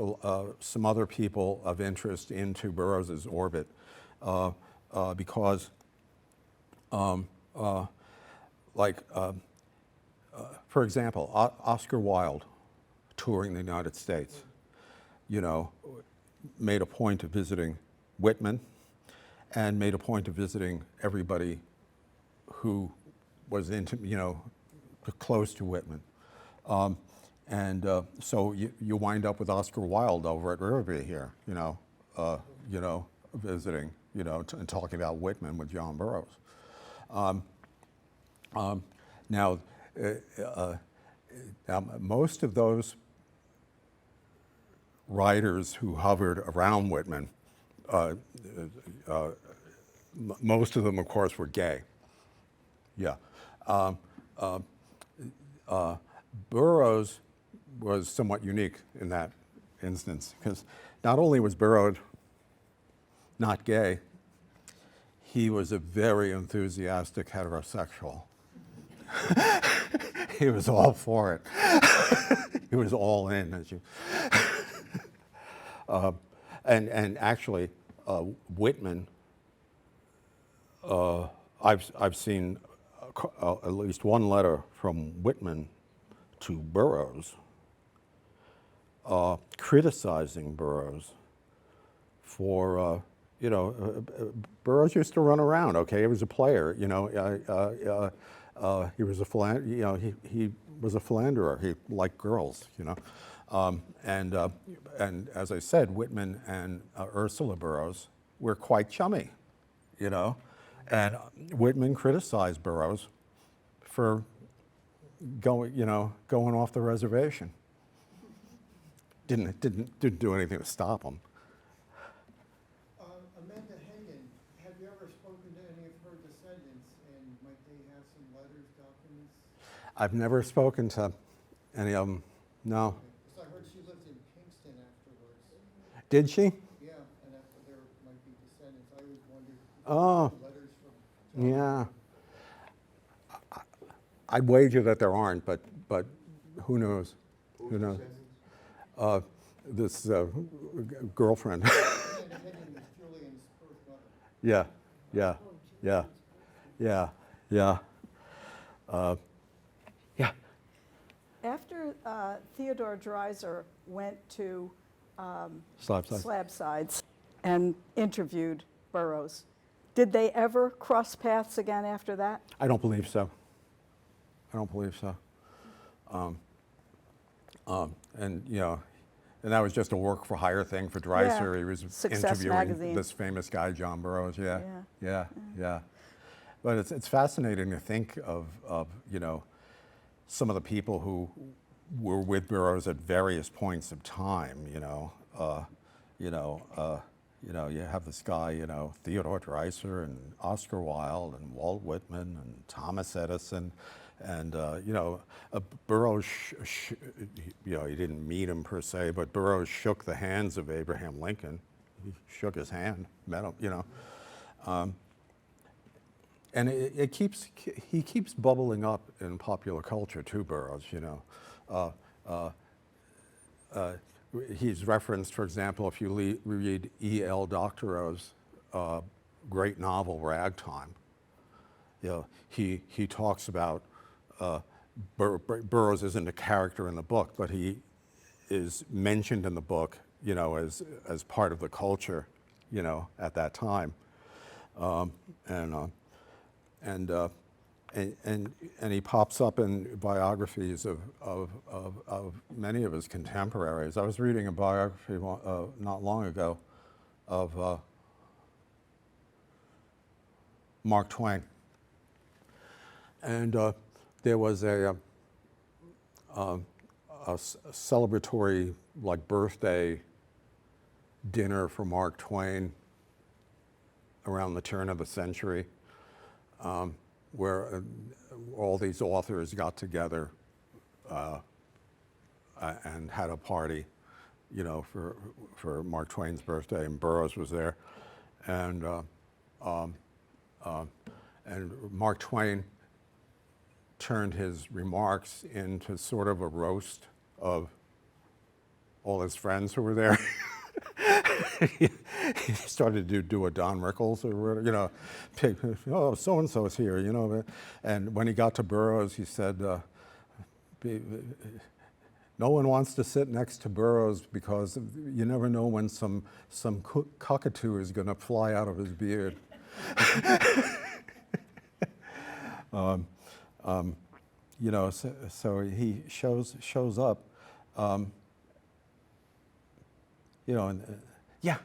S2: some other people of interest into Burroughs's orbit, because, for example, Oscar Wilde, touring the United States, made a point of visiting Whitman, and made a point of visiting everybody who was close to Whitman. So you wind up with Oscar Wilde over at Riverview here, visiting, and talking about Whitman with John Burroughs. Now, most of those writers who hovered around Whitman, most of them, of course, were gay. Yeah. Burroughs was somewhat unique in that instance, because not only was Burroughs not gay, he was a very enthusiastic heterosexual. He was all for it. He was all in, as you. And actually, Whitman. I've seen at least one letter from Whitman to Burroughs, criticizing Burroughs for. Burroughs used to run around. Okay, he was a player. He was a he was a philanderer. He liked girls. And as I said, Whitman and Ursula Burroughs were quite chummy. And Whitman criticized Burroughs for going off the reservation. Didn't do anything to stop him.
S5: Amanda Hagen, have you ever spoken to any of her descendants, and might they have some letters, documents?
S2: I've never spoken to any of them. No.
S5: Because I heard she lived in Kingston afterwards.
S2: Did she?
S5: Yeah, and after there might be descendants. I always wondered if
S2: Oh.
S5: there were letters from John.
S2: Yeah. I'd wager that there aren't, but who knows? Who knows? This girlfriend.
S5: Amanda Hagen was Julian's birth mother.
S2: Yeah.
S1: After Theodore Dreiser went to
S2: Slabsides.
S1: Slabsides and interviewed Burroughs, did they ever cross paths again after that?
S2: I don't believe so. And that was just a work for hire thing for Dreiser.
S1: Yeah.
S2: He was
S1: Success
S2: interviewing
S1: magazine.
S2: this famous guy, John Burroughs.
S1: Yeah.
S2: Yeah. But it's fascinating to think of some of the people who were with Burroughs at various points of time. You have this guy, Theodore Dreiser and Oscar Wilde and Walt Whitman and Thomas Edison. And Burroughs, he didn't meet him per se, but Burroughs shook the hands of Abraham Lincoln. He shook his hand, met him, and he keeps bubbling up in popular culture too, Burroughs. He's referenced, for example, if you read E.L. Doctorow's great novel Ragtime. He talks about. Burroughs isn't a character in the book, but he is mentioned in the book, as part of the culture, at that time, and he pops up in biographies of many of his contemporaries. I was reading a biography not long ago of Mark Twain, and there was a celebratory birthday dinner for Mark Twain around the turn of the century, where all these authors got together and had a party, for Mark Twain's birthday, and Burroughs was there, and Mark Twain turned his remarks into sort of a roast of all his friends who were there. He started to do a Don Rickles or whatever, oh, so-and-so is here, and when he got to Burroughs, he said, No one wants to sit next to Burroughs because you never know when some cockatoo is going to fly out of his beard. You know, so he shows up. You know, and yeah.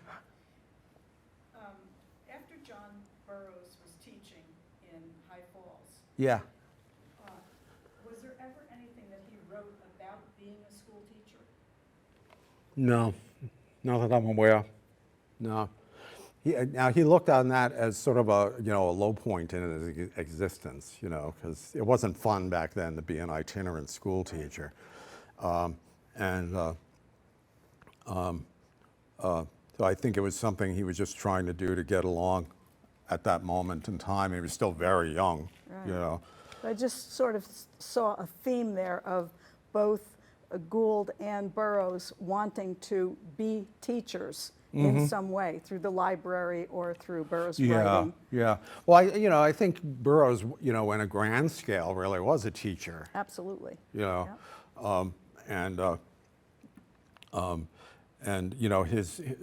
S1: After John Burroughs was teaching in High Falls,
S2: Yeah.
S1: was there ever anything that he wrote about being a school teacher?
S2: No, not that I'm aware. No. Now he looked on that as sort of a a low point in his existence, because it wasn't fun back then to be an itinerant school teacher, so I think it was something he was just trying to do to get along at that moment in time. He was still very young,
S1: Right. I just sort of saw a theme there of both Gould and Burroughs wanting to be teachers in some way through the library or through Burroughs writing.
S2: Yeah. Well, I think Burroughs, on a grand scale, really was a teacher.
S1: Absolutely.
S2: Yeah. And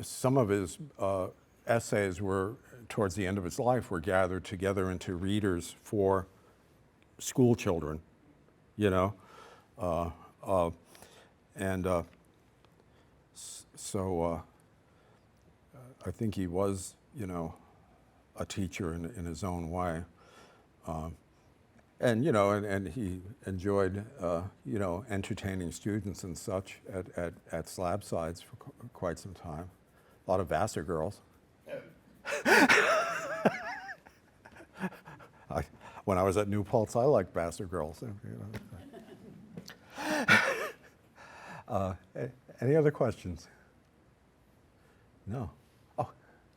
S2: some of his essays were towards the end of his life were gathered together into readers for school children, so I think he was a teacher in his own way. And he enjoyed entertaining students and such at slab sides for quite some time. A lot of Vassar girls. When I was at New Paltz, I liked Vassar girls. Any other questions? No. Oh,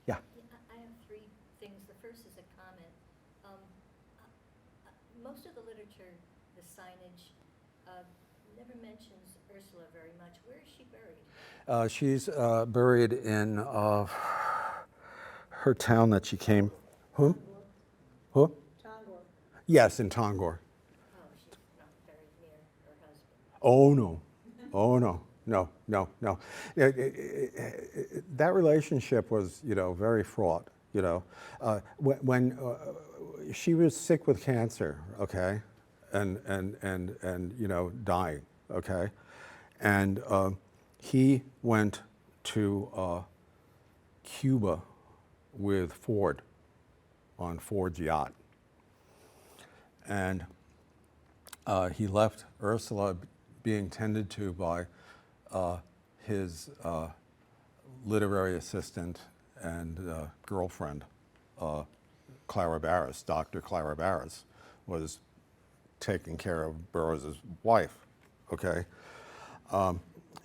S2: yeah.
S6: I have three things. The first is a comment. Most of the literature, the signage, never mentions Ursula very much. Where is she buried?
S2: She's buried in her town that she came. Who? Who?
S1: Tongor.
S2: Yes, in Tongor.
S6: Oh, she's not buried near her husband.
S2: Oh no, oh no, no. That relationship was, very fraught. When she was sick with cancer, okay, and dying, okay, and he went to Cuba with Ford on Ford's yacht, and he left Ursula being tended to by his literary assistant and girlfriend, Clara Barris. Dr. Clara Barris was taking care of Burroughs' wife, okay?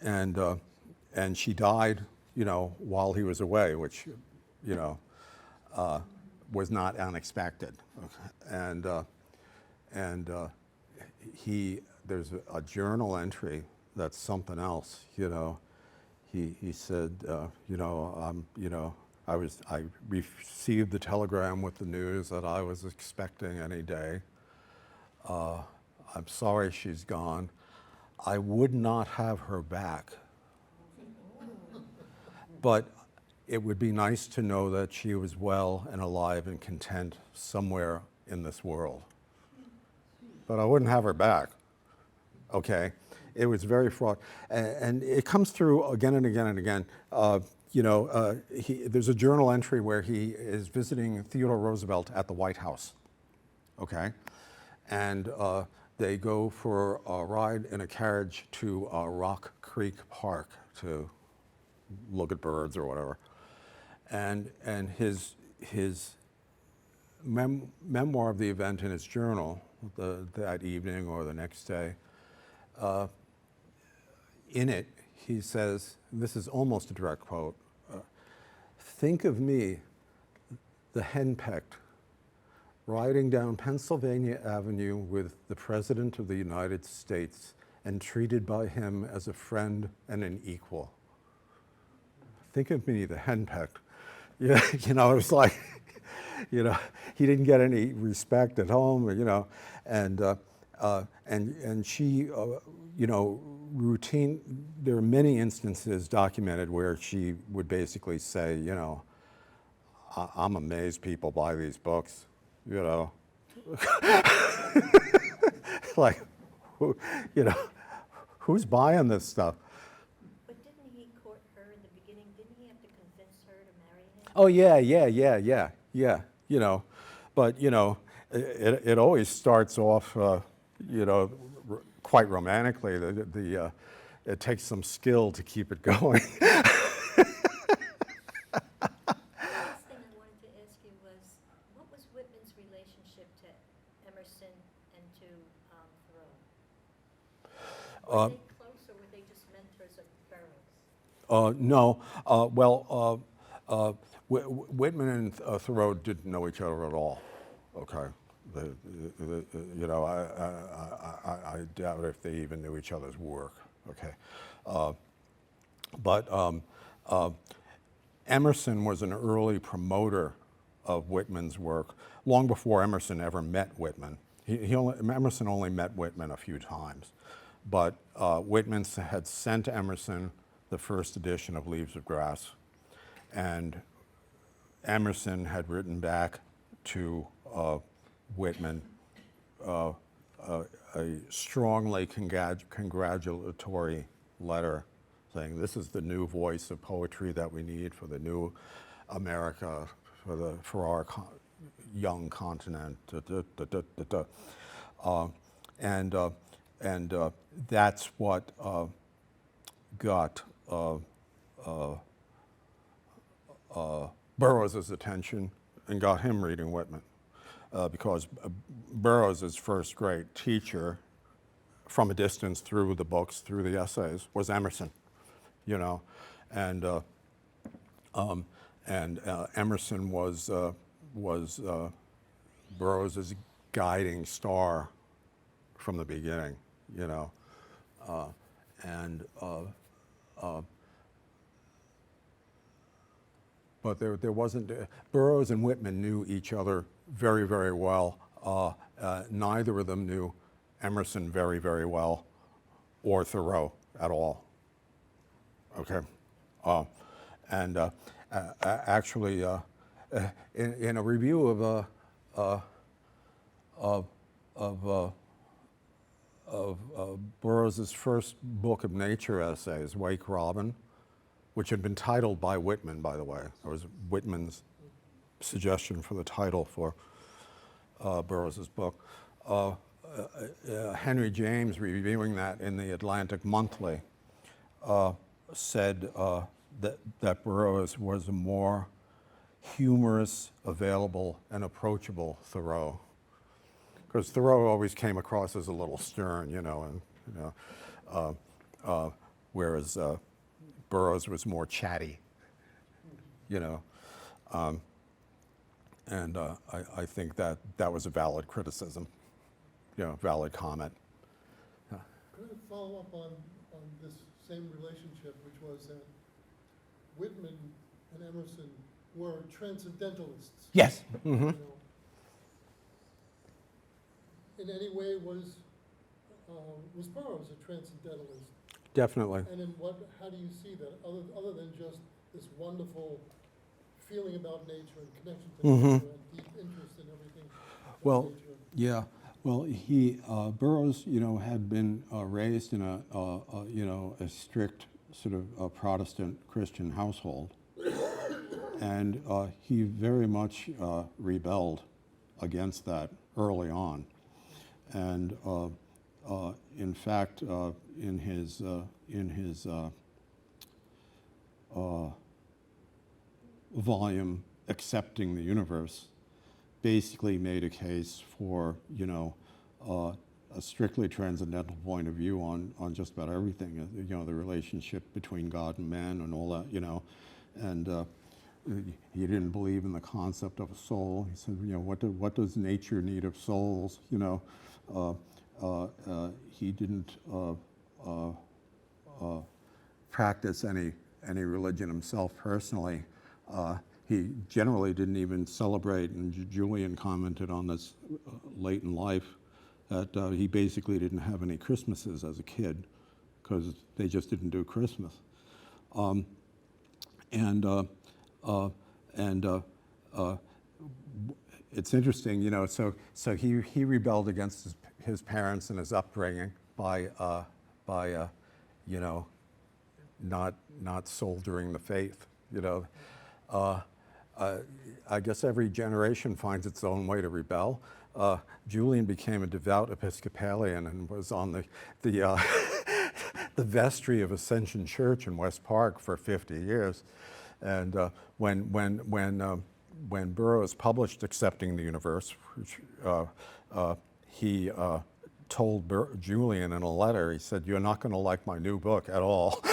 S2: And she died, while he was away, which, was not unexpected. Okay? And there's a journal entry that's something else, He said, I received the telegram with the news that I was expecting any day. I'm sorry she's gone. I would not have her back. But it would be nice to know that she was well and alive and content somewhere in this world. But I wouldn't have her back, okay? It was very fraught. And it comes through again and again and again. There's a journal entry where he is visiting Theodore Roosevelt at the White House, okay? And they go for a ride in a carriage to Rock Creek Park to look at birds or whatever. And his memoir of the event in his journal that evening or the next day, in it, he says, this is almost a direct quote, think of me, the henpecked, riding down Pennsylvania Avenue with the President of the United States and treated by him as a friend and an equal. Think of me, the henpecked. Yeah, it was like, he didn't get any respect at home, and And she, you know, there are many instances documented where she would basically say, you know, I'm amazed people buy these books, you know. Like, you know, who's buying this stuff?
S6: But didn't he court her in the beginning? Didn't he have to convince her to marry him?
S2: Oh yeah. You know, but you know, it always starts off, you know, quite romantically. It takes some skill to keep it going.
S6: The last thing I wanted to ask you was, what was Whitman's relationship to Emerson and to Thoreau? Were they close, or were they just mentors of Burroughs?
S2: No, well, Whitman and Thoreau didn't know each other at all. Okay, you know, I doubt if they even knew each other's work. Okay, but Emerson was an early promoter of Whitman's work long before Emerson ever met Whitman. Emerson only met Whitman a few times, but Whitman had sent Emerson the first edition of Leaves of Grass, and Emerson had written back to Whitman a strongly congratulatory letter saying, this is the new voice of poetry that we need for the new America, for our young continent. And that's what got Burroughs' attention and got him reading Whitman, because Burroughs' first great teacher from a distance through the books, through the essays, was Emerson, you know, and Emerson was Burroughs' guiding star from the beginning, you know, but there wasn't, Burroughs and Whitman knew each other very, very well. Neither of them knew Emerson very, very well, or Thoreau at all. Okay, actually, in a review of Burroughs' first book of nature essays, Wake Robin, which had been titled by Whitman, by the way. It was Whitman's suggestion for the title for Burroughs' book. Henry James, reviewing that in the Atlantic Monthly, said that Burroughs was a more humorous, available, and approachable Thoreau. Because Thoreau always came across as a little stern, you know, whereas Burroughs was more chatty, you know. I think that was a valid criticism, you know, valid comment.
S4: Could I follow up on this same relationship, which was that Whitman and Emerson were transcendentalists?
S2: Yes.
S4: You know, in any way was Burroughs a transcendentalist?
S2: Definitely.
S4: And how do you see that, other than just this wonderful feeling about nature and connection to nature and deep interest in everything
S2: Well,
S4: nature?
S2: yeah. Well, Burroughs, you know, had been raised in a strict sort of Protestant Christian household, and he very much rebelled against that early on, and in fact, in his volume Accepting the Universe, basically made a case for, you know, a strictly transcendental point of view on just about everything, you know, the relationship between God and man and all that, you know, and he didn't believe in the concept of a soul. He said, you know, what does nature need of souls, you know? He didn't practice any religion himself personally. He generally didn't even celebrate, and Julian commented on this late in life, that he basically didn't have any Christmases as a kid because they just didn't do Christmas. It's interesting, you know, so he rebelled against his parents and his upbringing by you know, not soldiering the faith, you know. I guess every generation finds its own way to rebel. Julian became a devout Episcopalian and was on the the vestry of Ascension Church in West Park for 50 years. And when Burroughs published Accepting the Universe, which, he told Julian in a letter, he said, "You're not going to like my new book at all."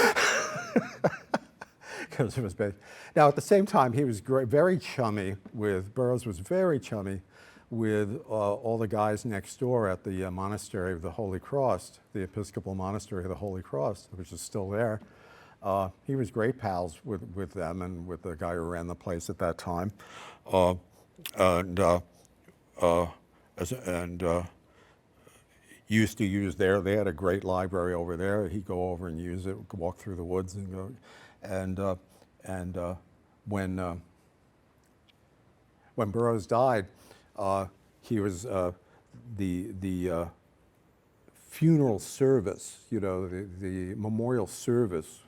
S2: Because it was based. Now, at the same time, he was very chummy with, Burroughs was very chummy with all the guys next door at the Monastery of the Holy Cross, the Episcopal Monastery of the Holy Cross, which is still there. He was great pals with them and with the guy who ran the place at that time. Used to use they had a great library over there. He'd go over and use it, walk through the woods and go. When Burroughs died, he was the funeral service, you know, the memorial service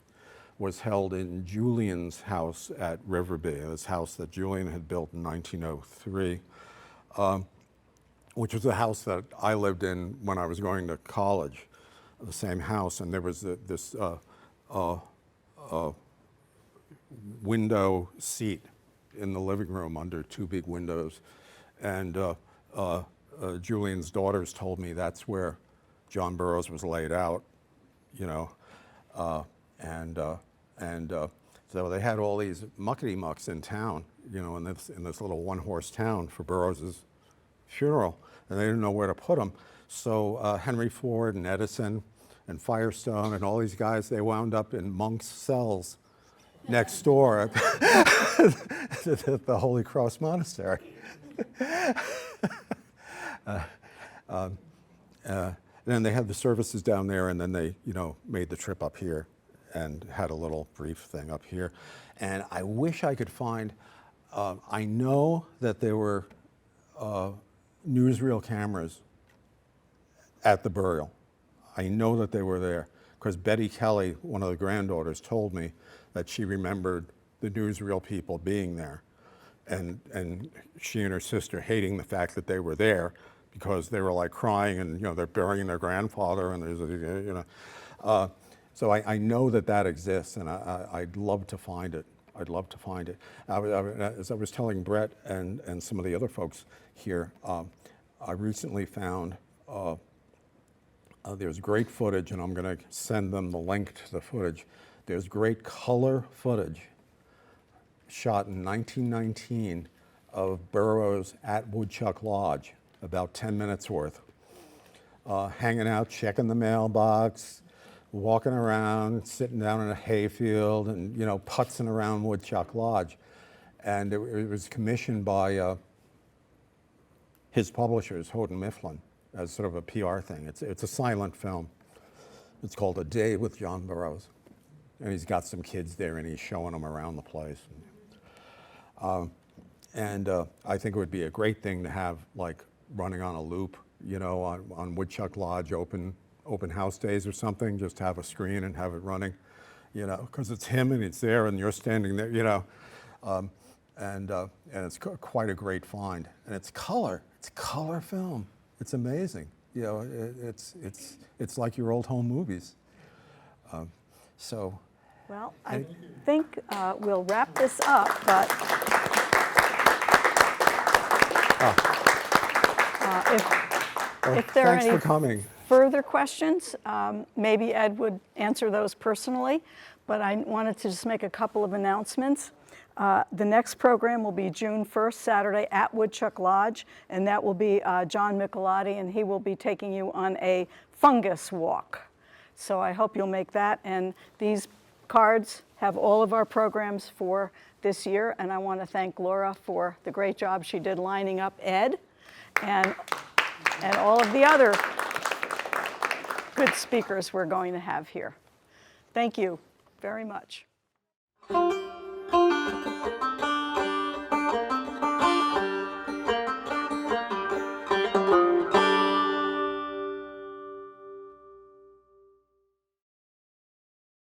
S2: was held in Julian's house at Riverby, this house that Julian had built in 1903, which was a house that I lived in when I was going to college, the same house, and there was this window seat in the living room under two big windows, and Julian's daughters told me that's where John Burroughs was laid out, you know, so they had all these muckety mucks in town, you know, in this little one-horse town for Burroughs's funeral, and they didn't know where to put him. So Henry Ford and Edison and Firestone and all these guys, they wound up in monks' cells next door at the Holy Cross Monastery. Then they had the services down there, and then they, you know, made the trip up here and had a little brief thing up here. And I wish I could find, I know that there were newsreel cameras at the burial. I know that they were there because Betty Kelly, one of the granddaughters, told me that she remembered the newsreel people being there, and she and her sister hating the fact that they were there because they were like crying and, you know, they're burying their grandfather and there's, you know. So I know that exists, and I'd love to find it. I'd love to find it. As I was telling Brett and some of the other folks here, I recently found there's great footage, and I'm going to send them the link to the footage. There's great color footage shot in 1919 of Burroughs at Woodchuck Lodge, about 10 minutes worth, hanging out, checking the mailbox, walking around, sitting down in a hayfield, and, you know, putzing around Woodchuck Lodge. And it was commissioned by his publishers, Houghton Mifflin, as sort of a PR thing. It's a silent film. It's called A Day with John Burroughs. And he's got some kids there, and he's showing them around the place. I think it would be a great thing to have, like, running on a loop, you know, on Woodchuck Lodge open house days or something, just have a screen and have it running, you know, because it's him and it's there and you're standing there, you know. And it's quite a great find. And it's color film. It's amazing. You know, it's like your old home movies.
S1: Well, I think we'll wrap this up, but if there are
S2: thanks
S1: any
S2: for coming.
S1: further questions, maybe Ed would answer those personally, but I wanted to just make a couple of announcements. The next program will be June 1st, Saturday, at Woodchuck Lodge, and that will be John Michelotti, and he will be taking you on a fungus walk. So I hope you'll make that, and these cards have all of our programs for this year, and I want to thank Laura for the great job she did lining up Ed. And and all of the other good speakers we're going to have here. Thank you very much.